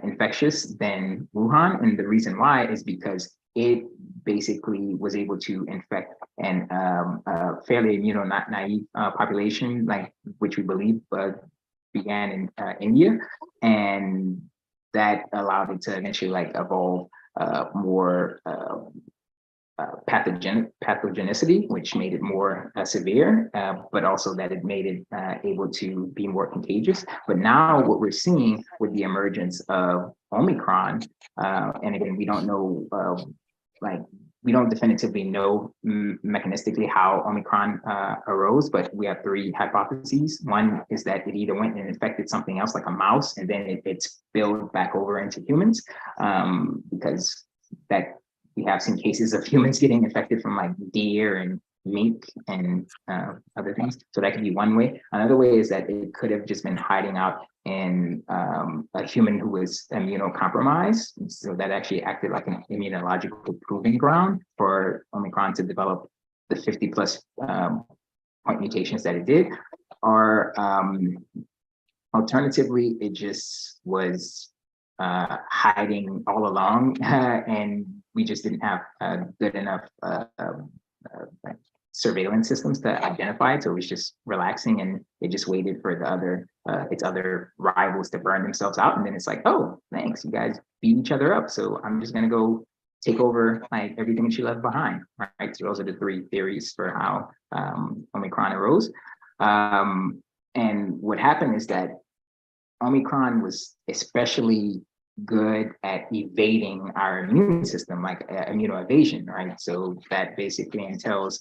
infectious than Wuhan. And the reason why is because it basically was able to infect an fairly naive population, like which we believe began in India. And that allowed it to eventually like evolve more pathogenicity, which made it more severe, but also that it made it able to be more contagious. But now what we're seeing with the emergence of Omicron, and again, we don't know, we don't definitively know mechanistically how Omicron arose, but we have 3 hypotheses. One is that it either went and infected something else like a mouse, and then it spilled back over into humans, because that we have seen cases of humans getting infected from like deer and mink and other things. So that could be one way. Another way is that it could have just been hiding out in a human who was immunocompromised. So that actually acted like an immunological proving ground for Omicron to develop the 50 plus point mutations that it did. Or alternatively, it just was hiding all along, and we just didn't have good enough surveillance systems to identify it. So it was just relaxing, and it just waited for the other its other rivals to burn themselves out. And then it's like, oh, thanks, you guys beat each other up, so I'm just gonna go take over like everything that you left behind. Right. So those are the 3 theories for how Omicron arose. And what happened is that Omicron was especially good at evading our immune system, like immunoevasion, right? So that basically entails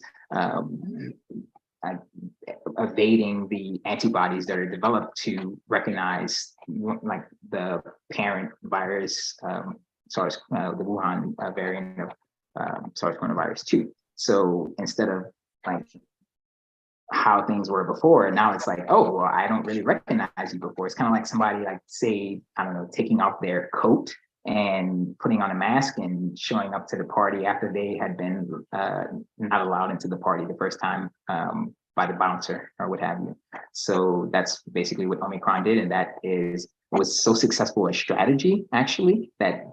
evading the antibodies that are developed to recognize like the parent virus, the Wuhan variant of SARS coronavirus 2. So instead of like how things were before, now it's like, oh, well, I don't really recognize you before. It's kind of like somebody like, say, I don't know, taking off their coat and putting on a mask and showing up to the party after they had been not allowed into the party the first time by the bouncer or what have you. So that's basically what Omicron did, and that was so successful a strategy actually that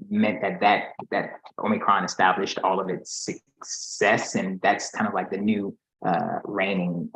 meant that Omicron established all of its success, and that's kind of like the new reigning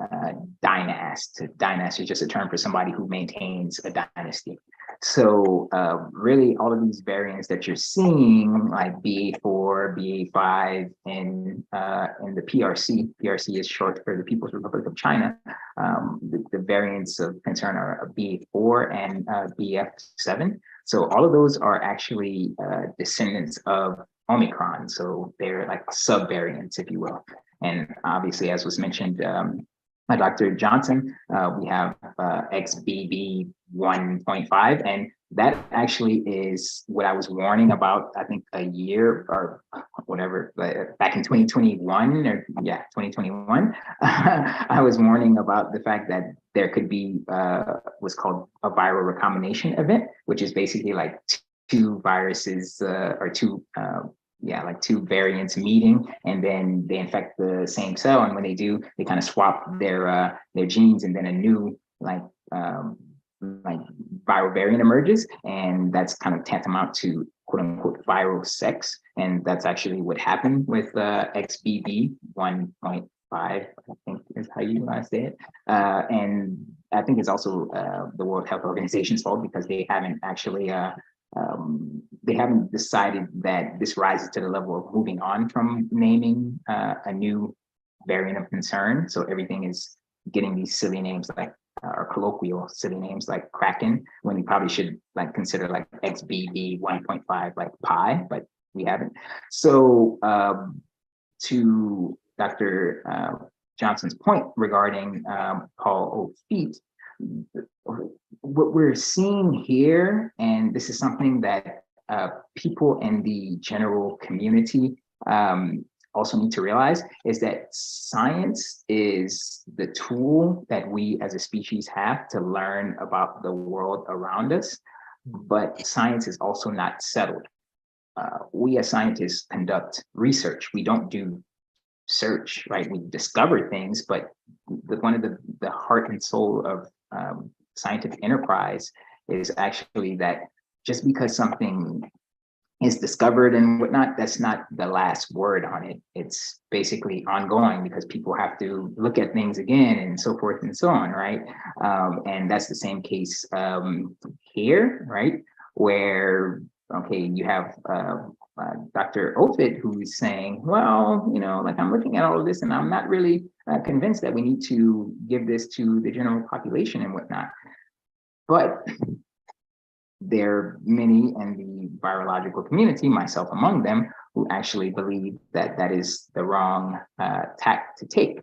dynast. Dynast is just a term for somebody who maintains a dynasty. So really all of these variants that you're seeing, like BA4, BA5, and the PRC is short for the People's Republic of China. The variants of concern are BA4 and BF7. So all of those are actually descendants of Omicron. So they're like subvariants, if you will. And obviously, as was mentioned by Dr. Johnson, we have XBB 1.5, and that actually is what I was warning about, I think a year or whatever, back in 2021 or 2021, I was warning about the fact that there could be what's called a viral recombination event, which is basically like 2 viruses or 2 variants meeting, and then they infect the same cell. And when they do, they kind of swap their genes, and then a new like viral variant emerges, and that's kind of tantamount to quote unquote viral sex. And that's actually what happened with XBB 1.5, I think is how you say it. And I think it's also the World Health Organization's fault, because they haven't actually they haven't decided that this rises to the level of moving on from naming a new variant of concern. So everything is getting these silly names like or colloquial silly names like Kraken, when we probably should like consider like XBB 1.5 like pi, but we haven't. So to Dr. Johnson's point regarding Paul O'Feet, what we're seeing here, and this is something that people in the general community also need to realize, is that science is the tool that we as a species have to learn about the world around us, but science is also not settled. We as scientists conduct research. We don't do search, right? We discover things, but one of the heart and soul of scientific enterprise is actually that just because something is discovered and whatnot, that's not the last word on it. It's basically ongoing because people have to look at things again and so forth and so on, right? And that's the same case here, right? Where, okay, you have Dr. Ofit who's saying, well, you know, like I'm looking at all of this and I'm not really convinced that we need to give this to the general population and whatnot. But there are many in the virological community, myself among them, who actually believe that that is the wrong tack to take.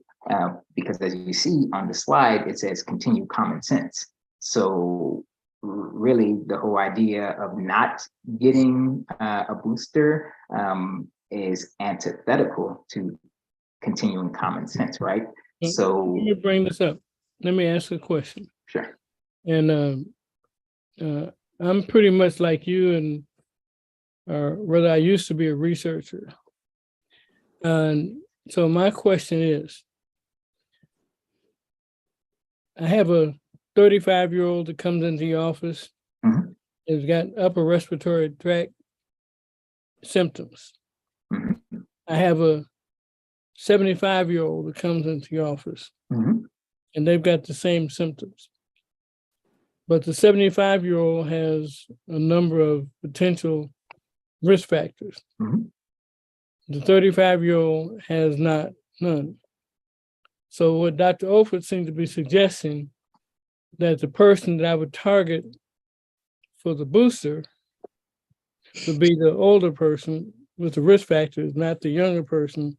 Because as you see on the slide, it says continue common sense. So really the whole idea of not getting a booster is antithetical to continuing common sense, right? So let me bring this up. Let me ask a question. sure. And I'm pretty much like you, and rather I used to be a researcher. And so my question is, I have a 35-year-old that comes into the office, Mhm. has got upper respiratory tract symptoms. Mhm. I have a 75-year-old that comes into the office, Mhm. and they've got the same symptoms. But the 75-year-old has a number of potential risk factors. Mhm. The 35-year-old has none. So what Dr. Ofit seemed to be suggesting, that the person that I would target for the booster would be the older person with the risk factors, not the younger person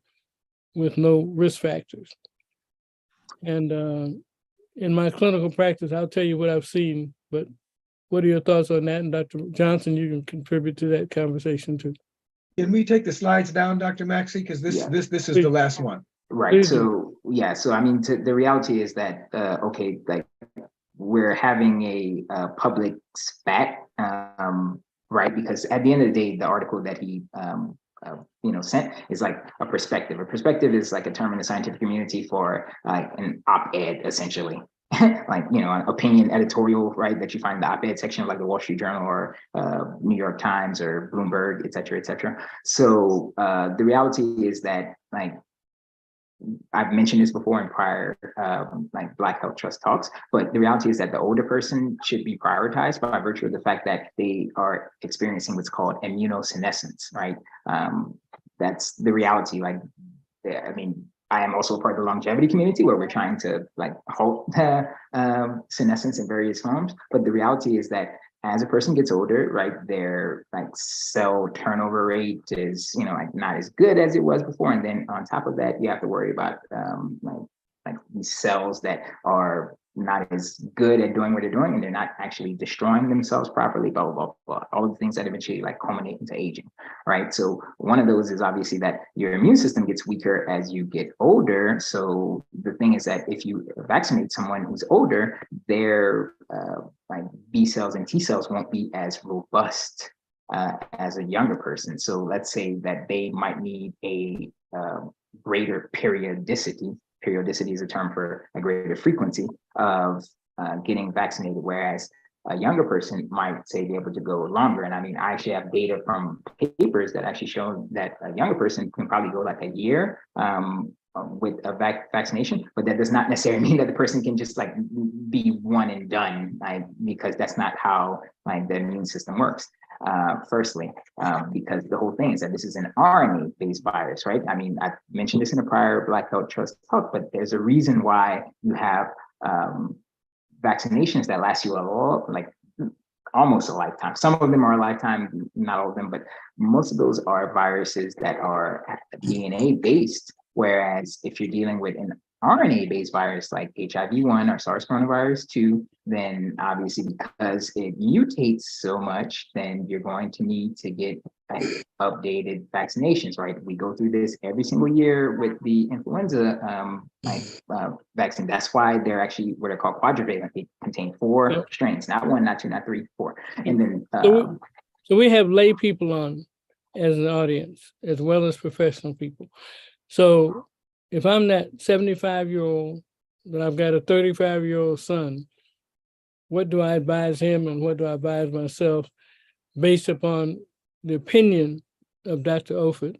with no risk factors. And in my clinical practice, I'll tell you what I've seen, but what are your thoughts on that? And Dr. Johnson, you can contribute to that conversation too. Can we take the slides down, Dr. Maxey? Because Yeah. this is the last one. Right. Please So yeah. So I mean, the reality is that okay, like we're having a public spat, right? Because at the end of the day, the article that he sent is like a perspective. A perspective is like a term in the scientific community for an op-ed, essentially. Like, you know, an opinion editorial, right, that you find in the op-ed section of like the Wall Street Journal or New York Times or Bloomberg, et cetera, et cetera. So the reality is that, like, I've mentioned this before in prior like Black Health Trust talks, but the reality is that the older person should be prioritized by virtue of the fact that they are experiencing what's called immunosenescence, right? That's the reality. Like, I mean, I am also part of the longevity community where we're trying to like halt senescence in various forms. But the reality is that as a person gets older, right, their like cell turnover rate is, you know, like not as good as it was before. And then on top of that, you have to worry about like these cells that are not as good at doing what they're doing, and they're not actually destroying themselves properly, blah, blah, blah, blah. All of the things that eventually like culminate into aging, right? So one of those is obviously that your immune system gets weaker as you get older. So the thing is that if you vaccinate someone who's older, their like B cells and T cells won't be as robust as a younger person. So let's say that they might need a greater periodicity. Periodicity is a term for a greater frequency of getting vaccinated, whereas a younger person might say be able to go longer. And I mean, I actually have data from papers that actually show that a younger person can probably go like a year with a vaccination, but that does not necessarily mean that the person can just like be one and done, like, because that's not how like the immune system works. Firstly, because the whole thing is that this is an RNA-based virus, right? I mean, I mentioned this in a prior Black Health Trust talk, but there's a reason why you have vaccinations that last you almost a lifetime. Some of them are a lifetime, not all of them, but most of those are viruses that are DNA based. Whereas if you're dealing with an RNA based virus like HIV-1 or SARS coronavirus 2, then obviously because it mutates so much, then you're going to need to get updated vaccinations, right? We go through this every single year with the influenza vaccine. That's why they're actually what are called quadrivalent. They contain 4 strains, not 1, not 2, not 3, 4. And then so we have lay people on as an audience, as well as professional people. So if I'm that 75-year-old, but I've got a 35-year-old son, what do I advise him and what do I advise myself based upon the opinion of Dr. Offit?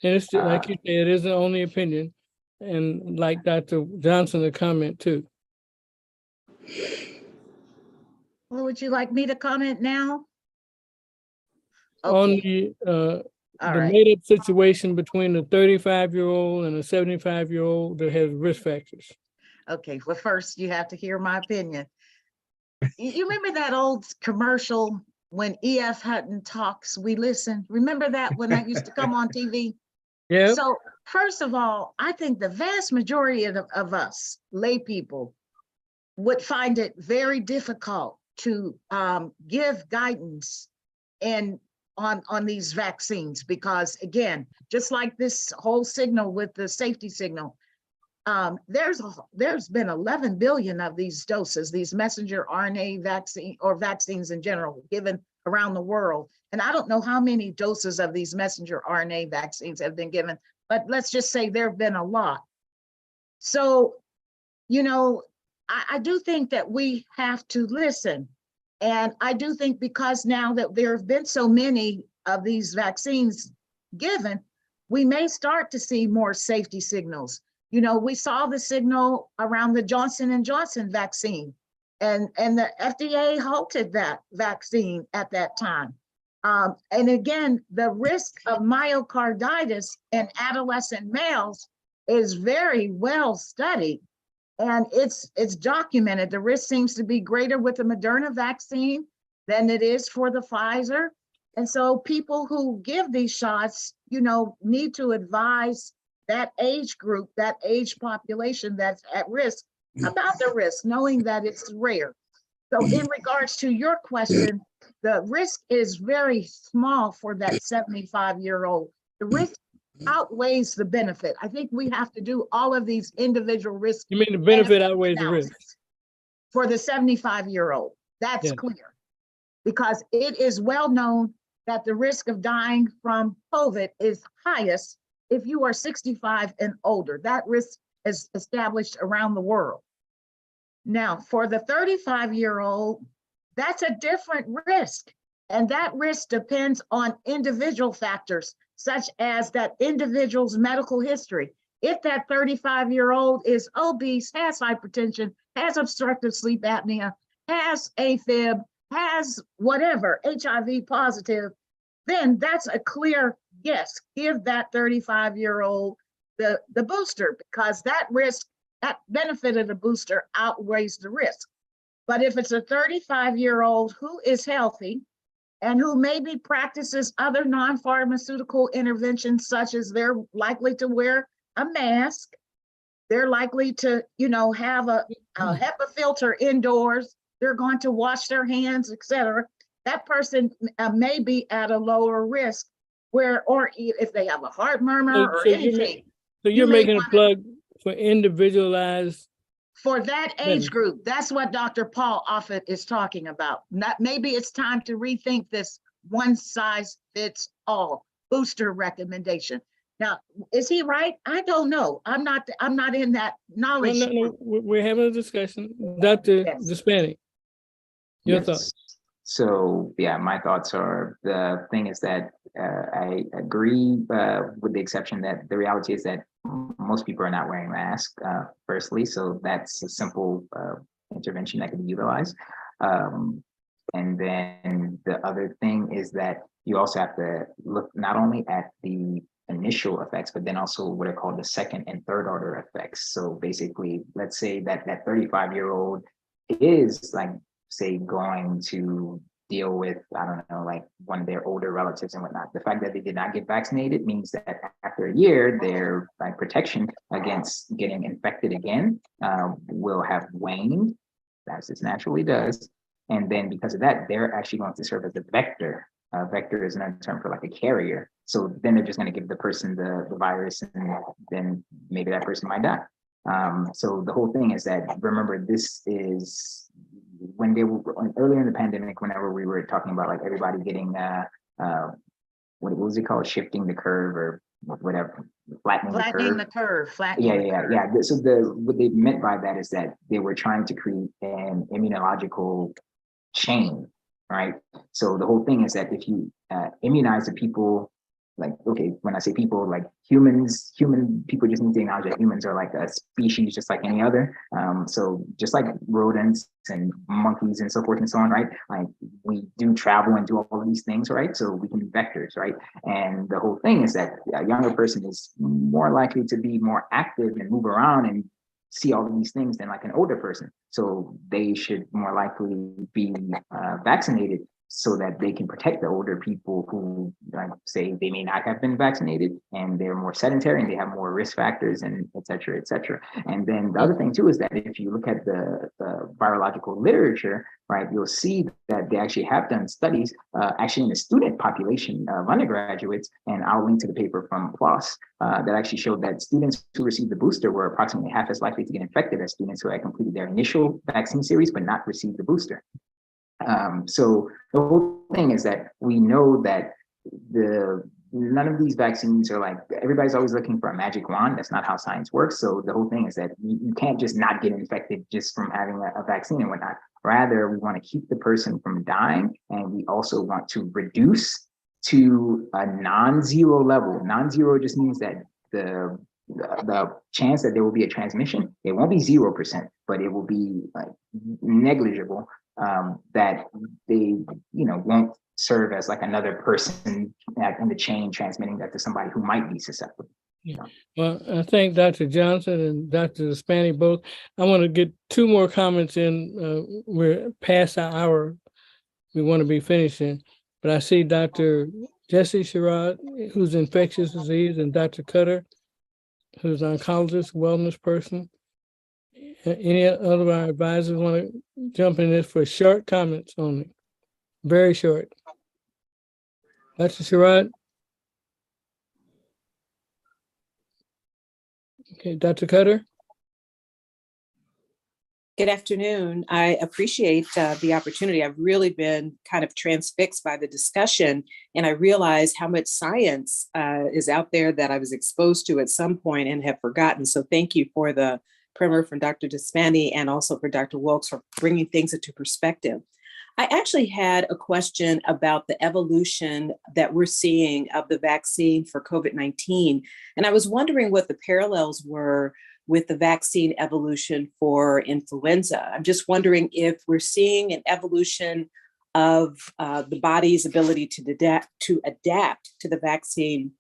And it's like you said, it isn't only opinion. And like Dr. Johnson, a comment too. Well, would you like me to comment now? On Okay, the all right. made-up situation between a 35-year-old and a 75-year-old that has risk factors. Okay, well, first you have to hear my opinion. You remember that old commercial when E.F. Hutton talks, we listen? Remember that when that used to come on TV? Yeah. So first of all, I think the vast majority of us lay people would find it very difficult to give guidance and on these vaccines, because again, just like this whole signal with the safety signal, there's been 11 billion of these doses, these messenger RNA vaccine or vaccines in general given around the world. And I don't know how many doses of these messenger RNA vaccines have been given, but let's just say there have been a lot. So, you know, I do think that we have to listen. And I do think because now that there have been so many of these vaccines given, we may start to see more safety signals. You know, we saw the signal around the Johnson & Johnson vaccine, and the FDA halted that vaccine at that time. And again, the risk of myocarditis in adolescent males is very well studied. And it's documented. The risk seems to be greater with the Moderna vaccine than it is for the Pfizer. And so people who give these shots, you know, need to advise that age group, that age population that's at risk about the risk, knowing that it's rare. So in regards to your question, the risk is very small for that 75-year-old. The risk outweighs the benefit. I think we have to do all of these individual risks. You mean the benefit outweighs the risk? For the 75-year-old, that's clear. Because it is well known that the risk of dying from COVID is highest if you are 65 and older. That risk is established around the world. Now, for the 35-year-old, that's a different risk. And that risk depends on individual factors, such as that individual's medical history. If that 35-year-old is obese, has hypertension, has obstructive sleep apnea, has AFib, has whatever, HIV positive, then that's a clear yes, give that 35-year-old the booster, because that risk, that benefit of the booster outweighs the risk. But if it's a 35-year-old who is healthy and who maybe practices other non-pharmaceutical interventions, such as they're likely to wear a mask, they're likely to, you know, have a HEPA filter indoors, they're going to wash their hands, etc. That person may be at a lower risk, where, or if they have a heart murmur or anything. So you're making a plug for individualized. For that age group, that's what Dr. Paul Offit is talking about. Maybe it's time to rethink this one size fits all booster recommendation. Now, is he right? I don't know. I'm not in that knowledge. No, we're having a discussion. Dr. Despani, your thoughts? So yeah, my thoughts are, the thing is that I agree with the exception that the reality is that most people are not wearing masks, firstly. So that's a simple intervention that can be utilized. And then the other thing is that you also have to look not only at the initial effects, but then also what are called the second and third order effects. So basically, let's say that that 35-year-old is like, say, going to deal with, I don't know, like one of their older relatives and whatnot, the fact that they did not get vaccinated means that after a year, their like protection against getting infected again will have waned, as it naturally does. And then because of that, they're actually going to serve as a vector. Vector is another term for like a carrier. So then they're just going to give the person the virus, and then maybe that person might die. So the whole thing is that, remember, this is when they were earlier in the pandemic, whenever we were talking about like everybody getting what was it called, shifting the curve or whatever, flattening the curve. Flattening the curve. Yeah. So what they meant by that is that they were trying to create an immunological chain, right? So the whole thing is that if you immunize the people, like, okay, when I say people, like human people, just need to acknowledge that humans are like a species just like any other. So just like rodents and monkeys and so forth and so on, right? Like we do travel and do all of these things, right? So we can be vectors, right? And the whole thing is that a younger person is more likely to be more active and move around and see all of these things than like an older person. So they should more likely be vaccinated so that they can protect the older people who, like, say, they may not have been vaccinated and they're more sedentary and they have more risk factors, and et cetera, et cetera. And then the other thing too is that if you look at the virological literature, right, you'll see that they actually have done studies actually in the student population of undergraduates, and I'll link to the paper from PLOS that actually showed that students who received the booster were approximately half as likely to get infected as students who had completed their initial vaccine series but not received the booster. So the whole thing is that we know that none of these vaccines are like, everybody's always looking for a magic wand. That's not how science works. So the whole thing is that you can't just not get infected just from having a vaccine and whatnot. Rather, we want to keep the person from dying, and we also want to reduce to a non-zero level. Non-zero just means that the chance that there will be a transmission, it won't be 0%, but it will be like negligible. That they, won't serve as like another person in the chain transmitting that to somebody who might be susceptible. Yeah. Well, I thank Dr. Johnson and Dr. Despani both. I want to get two more comments in. We're past our hour. We want to be finishing, but I see Dr. Jesse Sherrod, who's infectious disease, and Dr. Cutter, who's an oncologist, wellness person. Any other of our advisors want to jump in this for short comments only? Very short. Dr. Sherrod? Okay, Dr. Cutter? Good afternoon. I appreciate the opportunity. I've really been kind of transfixed by the discussion, and I realize how much science is out there that I was exposed to at some point and have forgotten. So thank you for the primer from Dr. Despani and also for Dr. Wilkes for bringing things into perspective. I actually had a question about the evolution that we're seeing of the vaccine for COVID-19. And I was wondering what the parallels were with the vaccine evolution for influenza. I'm just wondering if we're seeing an evolution of the body's ability to adapt to the vaccine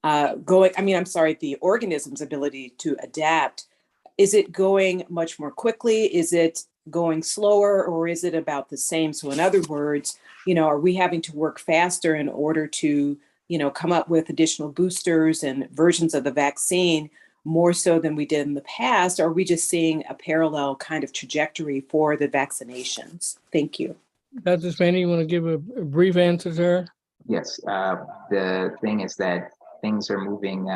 the organism's ability to adapt. Is it going much more quickly? Is it going slower, or is it about the same? So in other words, are we having to work faster in order to, come up with additional boosters and versions of the vaccine more so than we did in the past? Or are we just seeing a parallel kind of trajectory for the vaccinations? Thank you. Dr. Despani, you want to give a brief answer to her? Yes, the thing is that things are moving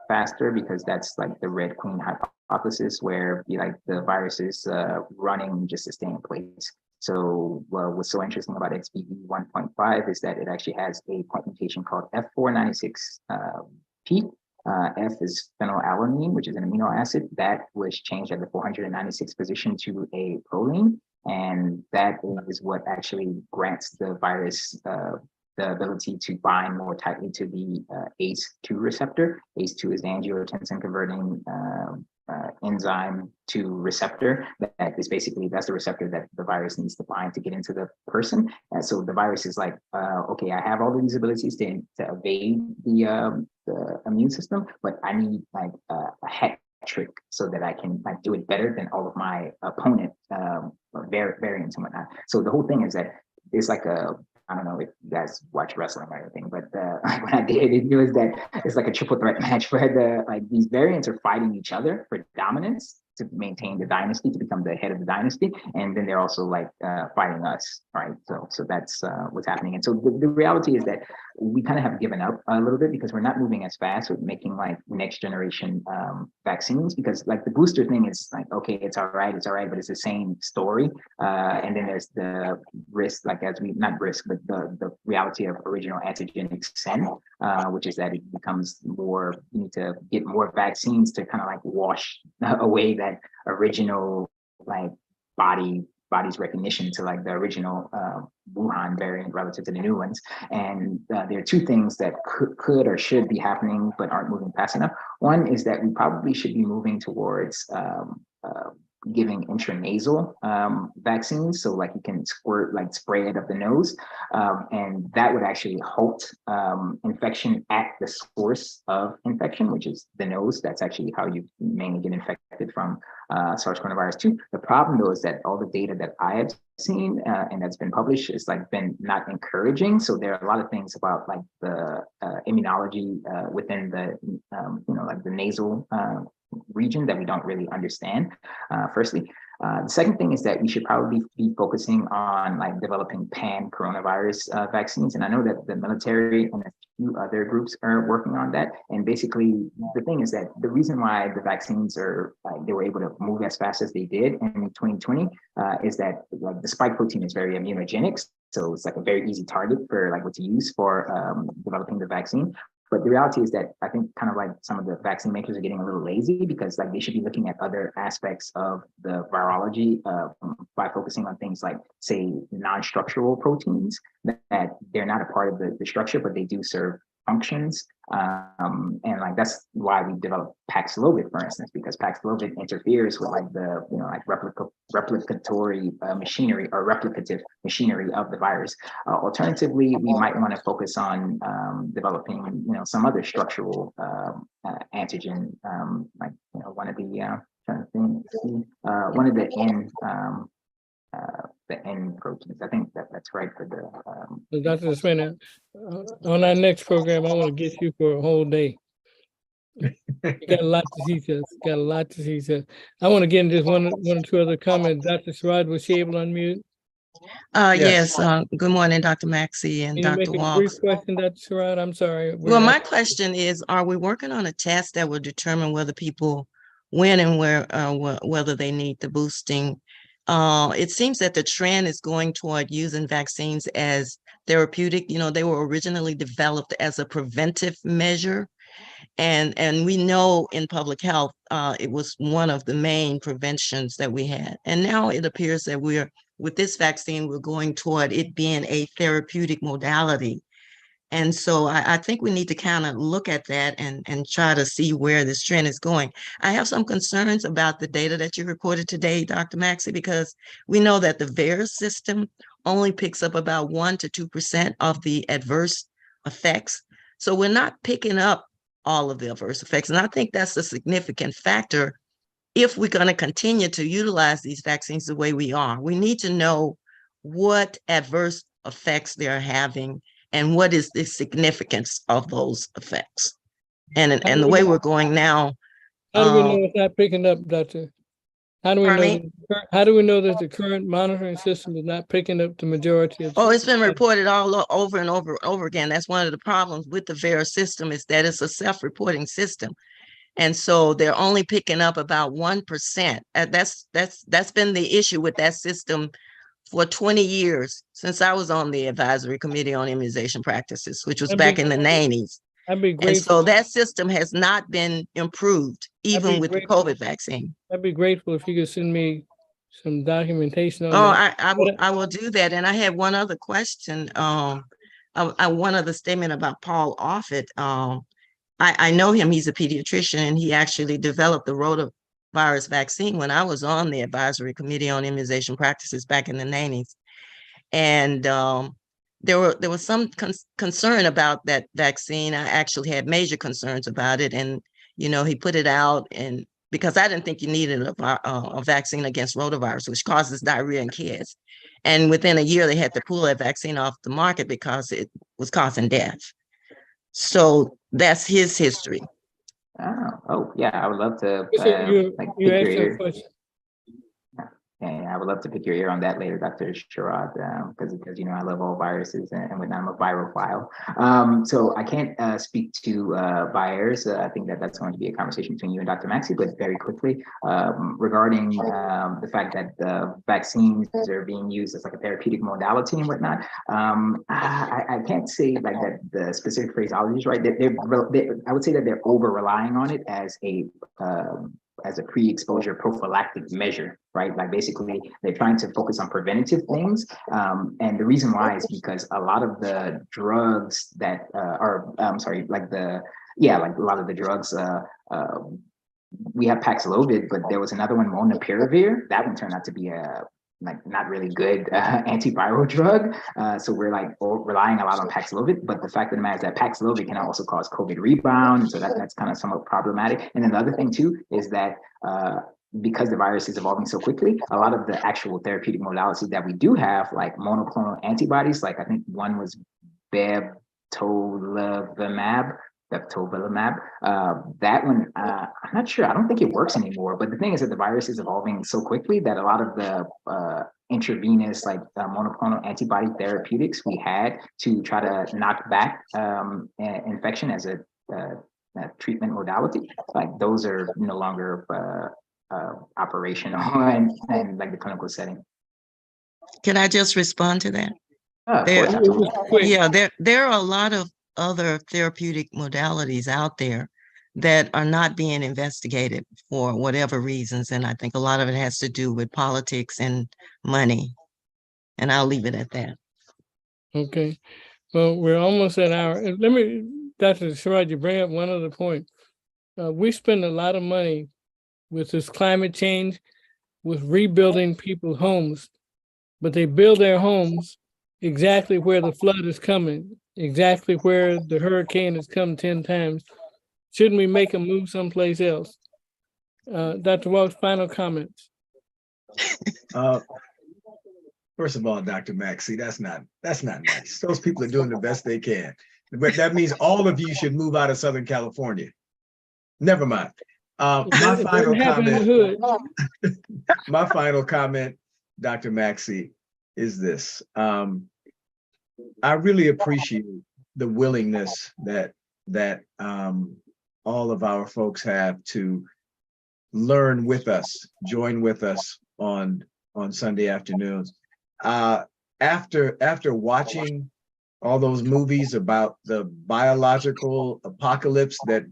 faster because that's like the Red Queen hypothesis, where the virus is running just to stay in place. So what's so interesting about XBB 1.5 is that it actually has a point mutation called F496P. F is phenylalanine, which is an amino acid that was changed at the 496 position to a proline. And that is what actually grants the virus the ability to bind more tightly to the ACE2 receptor. ACE2 is the angiotensin converting enzyme to receptor. That is basically, that's the receptor that the virus needs to bind to get into the person. And so the virus is like, okay, I have all of these abilities to evade the immune system, but I need like a heck metric so that I can like do it better than all of my opponent variants and whatnot. So the whole thing is that it's like I don't know if you guys watch wrestling or anything, but what I did it was that it's like a triple threat match where these variants are fighting each other for dominance to maintain the dynasty, to become the head of the dynasty, and then they're also like fighting us, right? So that's what's happening. And so the reality is that we kind of have given up a little bit because we're not moving as fast with making like next generation vaccines, because like the booster thing is like, okay, it's all right, but it's the same story. And then there's the risk, like not risk, but the reality of original antigenic sin, which is that it becomes more, you need to get more vaccines to kind of like wash away that original like body's recognition to like the original Wuhan variant relative to the new ones. And there are two things that could or should be happening but aren't moving fast enough. One is that we probably should be moving towards giving intranasal vaccines, so like you can spray it up the nose, and that would actually halt infection at the source of infection, which is the nose. That's actually how you mainly get infected from SARS coronavirus 2. The problem though is that all the data that I have seen and that's been published is like been not encouraging. So there are a lot of things about like the immunology within the like the nasal region that we don't really understand, firstly. The second thing is that we should probably be focusing on like developing pan-coronavirus vaccines. And I know that the military and a few other groups are working on that. And basically, the thing is that the reason why the vaccines are, they were able to move as fast as they did in 2020 is that like the spike protein is very immunogenic. So it's like a very easy target for like what to use for developing the vaccine. But the reality is that I think kind of like some of the vaccine makers are getting a little lazy because like they should be looking at other aspects of the virology by focusing on things like, say, non-structural proteins that they're not a part of the structure, but they do serve functions. And like that's why we developed Paxlovid, for instance, because Paxlovid interferes with like the like replicatory machinery or replicative machinery of the virus. Alternatively, we might want to focus on developing some other structural antigen, like one of the trying to think, one of the N proteins. I think that's right for the. Dr. Spinner, on our next program, I want to get you for a whole day. You got a lot to teach us. I want to get into just one or two other comments. Dr. Sherrod, was she able to unmute? Yes. Yes. Good morning, Dr. Maxey and Can you make Dr. a Walks. brief question, Dr. Sherrod? I'm sorry. Well, my question is, are we working on a test that will determine whether people when and whether they need the boosting? It seems that the trend is going toward using vaccines as therapeutic. They were originally developed as a preventive measure. And we know in public health, it was one of the main preventions that we had. And now it appears that with this vaccine, we're going toward it being a therapeutic modality. And so I think we need to kind of look at that and try to see where this trend is going. I have some concerns about the data that you reported today, Dr. Maxey, because we know that the VAERS system only picks up about 1% to 2% of the adverse effects. So we're not picking up all of the adverse effects. And I think that's a significant factor if we're going to continue to utilize these vaccines the way we are. We need to know what adverse effects they're having and what is the significance of those effects. And the way we're going now. How do we know it's not picking up, Doctor? How do we know that the current monitoring system is not picking up the majority of? Oh, it's been reported all over and over again. That's one of the problems with the VAERS system, is that it's a self-reporting system. And so they're only picking up about 1%. That's been the issue with that system for 20 years, since I was on the advisory committee on immunization practices, which was back in the 90s. And so that system has not been improved, even with the COVID vaccine. I'd be grateful if you could send me some documentation on that. I will do that. And I had one other question. One other statement about Paul Offit. I know him, he's a pediatrician, and he actually developed the rotavirus vaccine when I was on the advisory committee on immunization practices back in the 90s. And there was some concern about that vaccine. I actually had major concerns about it. And, he put it out and because I didn't think you needed a vaccine against rotavirus, which causes diarrhea in kids. And within a year, they had to pull that vaccine off the market because it was causing death. So that's his history. Oh, yeah, I would love to You pick you your asked your ear. question. Yeah, I would love to pick your ear on that later, Dr. Sherrod, because you know I love all viruses and whatnot. I'm a virophile. So I can't speak to virus. I think that's going to be a conversation between you and Dr. Maxey. But very quickly, regarding the fact that the vaccines are being used as like a therapeutic modality and whatnot, I can't say like that the specific phraseology is right. I would say that they're over relying on it as a pre-exposure prophylactic measure, right? Like basically they're trying to focus on preventative things. And the reason why is because a lot of the drugs that like a lot of the drugs, we have Paxlovid, but there was another one, Molnupiravir. That one turned out to be not really good antiviral drug. So we're like relying a lot on Paxlovid, but the fact of the matter is that Paxlovid can also cause COVID rebound. So that's kind of somewhat problematic. And then the other thing too is that because the virus is evolving so quickly, a lot of the actual therapeutic modalities that we do have, like monoclonal antibodies, like I think one was bebtelovimab, that one, I'm not sure. I don't think it works anymore. But the thing is that the virus is evolving so quickly that a lot of the intravenous, like monoclonal antibody therapeutics we had to try to knock back infection as a treatment modality, like those are no longer operational and like the clinical setting. Can I just respond to that? Of course, absolutely. Yeah, there are a lot of other therapeutic modalities out there that are not being investigated for whatever reasons. And I think a lot of it has to do with politics and money. And I'll leave it at that. Okay. Well, we're almost at our, let me, Dr. Sherrod, you bring up one other point. We spend a lot of money with this climate change, with rebuilding people's homes, but they build their homes exactly where the flood is coming, exactly where the hurricane has come 10 times. Shouldn't we make them move someplace else? Dr. Walsh, final comments. First of all, Dr. Maxey, that's not nice. Those people are doing the best they can. But that means all of you should move out of Southern California. Never mind. My final comment, Dr. Maxey, is this. I really appreciate the willingness that all of our folks have to learn with us, join with us on Sunday afternoons. After watching all those movies about the biological apocalypse that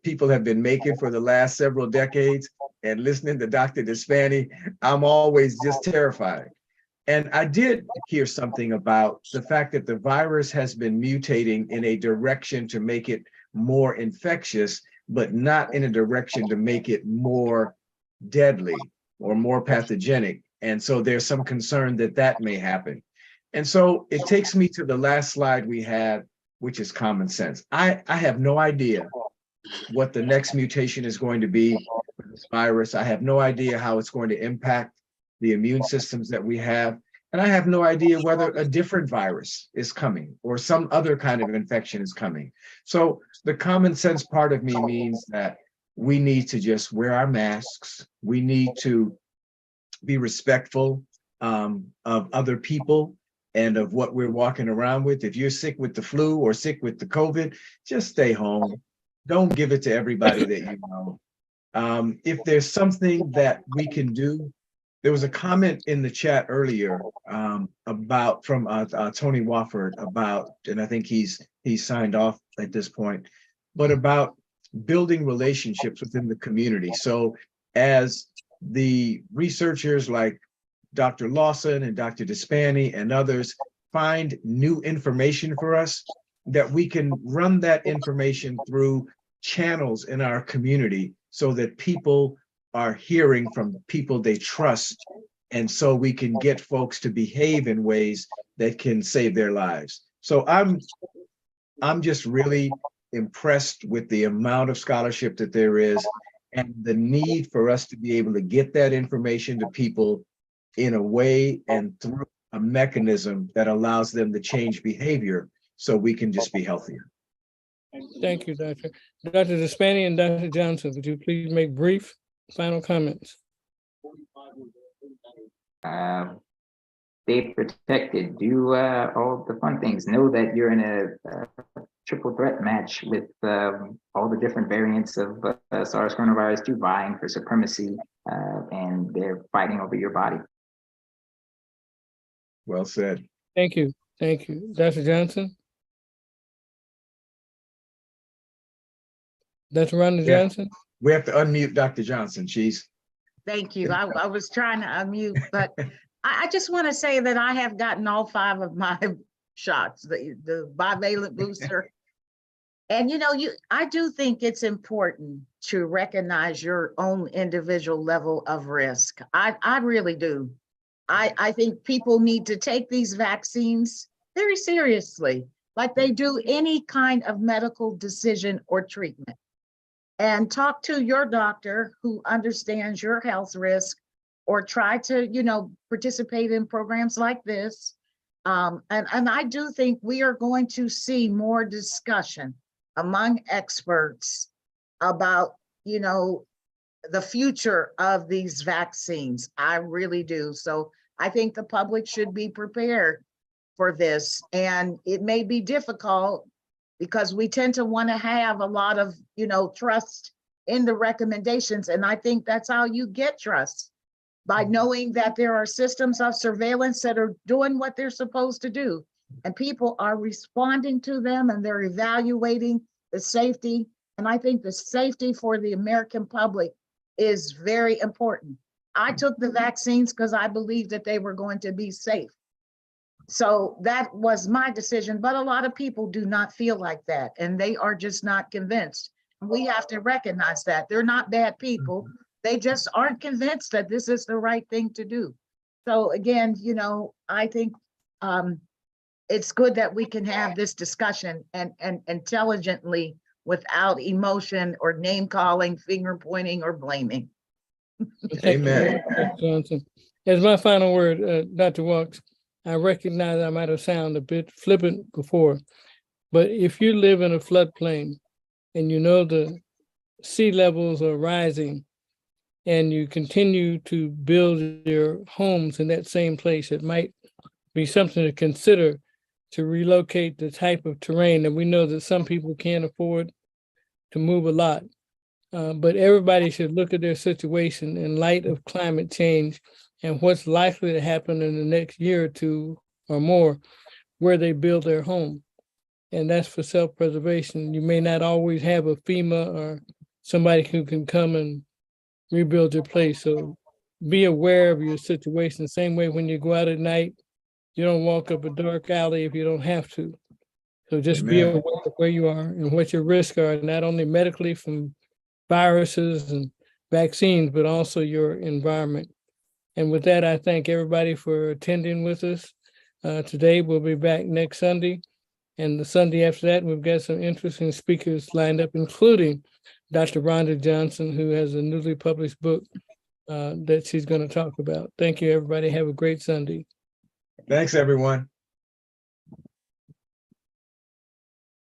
people have been making for the last several decades, and listening to Dr. Despani, I'm always just terrified. And I did hear something about the fact that the virus has been mutating in a direction to make it more infectious, but not in a direction to make it more deadly or more pathogenic. And so there's some concern that that may happen. And so it takes me to the last slide we had, which is common sense. I have no idea what the next mutation is going to be for this virus. I have no idea how it's going to impact the immune systems that we have. And I have no idea whether a different virus is coming or some other kind of infection is coming. So the common sense part of me means that we need to just wear our masks. We need to be respectful of other people and of what we're walking around with. If you're sick with the flu or sick with the COVID, just stay home. Don't give it to everybody that you know. If there's something that we can do, there was a comment in the chat earlier from Tony Wofford about, and I think he's signed off at this point, but about building relationships within the community. So as the researchers like Dr. Lawson and Dr. Despani and others find new information for us, that we can run that information through channels in our community so that people are hearing from people they trust. And so we can get folks to behave in ways that can save their lives. So I'm just really impressed with the amount of scholarship that there is and the need for us to be able to get that information to people in a way and through a mechanism that allows them to change behavior so we can just be healthier. Thank you, Doctor. Dr. Despani and Dr. Johnson, would you please make brief final comments? Stay protected, do all the fun things. Know that you're in a triple threat match with all the different variants of SARS coronavirus 2 vying for supremacy, and they're fighting over your body. Well said. Thank you. Thank you. Dr. Johnson? Dr. Rhonda Yeah. Johnson? We have to unmute Dr. Johnson. Thank you. I was trying to unmute, but I just want to say that I have gotten all 5 of my shots, the bivalent booster. And I do think it's important to recognize your own individual level of risk. I really do. I think people need to take these vaccines very seriously, like they do any kind of medical decision or treatment. And talk to your doctor who understands your health risk, or try to, participate in programs like this. And I do think we are going to see more discussion among experts about, the future of these vaccines. I really do. So I think the public should be prepared for this. And it may be difficult because we tend to want to have a lot of, trust in the recommendations. And I think that's how you get trust, by knowing that there are systems of surveillance that are doing what they're supposed to do. And people are responding to them, and they're evaluating the safety. And I think the safety for the American public is very important. I took the vaccines because I believed that they were going to be safe. So that was my decision, but a lot of people do not feel like that, and they are just not convinced. We have to recognize that. They're not bad people. They just aren't convinced that this is the right thing to do. So again, I think it's good that we can have this discussion and intelligently, without emotion or name calling, finger pointing, or blaming. Amen. Dr. Johnson. As my final word, Dr. Walks, I recognize I might have sounded a bit flippant before, but if you live in a floodplain and the sea levels are rising and you continue to build your homes in that same place, it might be something to consider to relocate the type of terrain. And we know that some people can't afford to move a lot, but everybody should look at their situation in light of climate change and what's likely to happen in the next year or two or more, where they build their home. And that's for self-preservation. You may not always have a FEMA or somebody who can come and rebuild your place. So be aware of your situation. Same way when you go out at night, you don't walk up a dark alley if you don't have to. So just be Amen. aware of where you are and what your risks are, not only medically from viruses and vaccines, but also your environment. And with that, I thank everybody for attending with us today. We'll be back next Sunday. And the Sunday after that, we've got some interesting speakers lined up, including Dr. Rhonda Johnson, who has a newly published book that she's going to talk about. Thank you, everybody. Have a great Sunday. Thanks, everyone.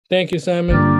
Thank you, Simon.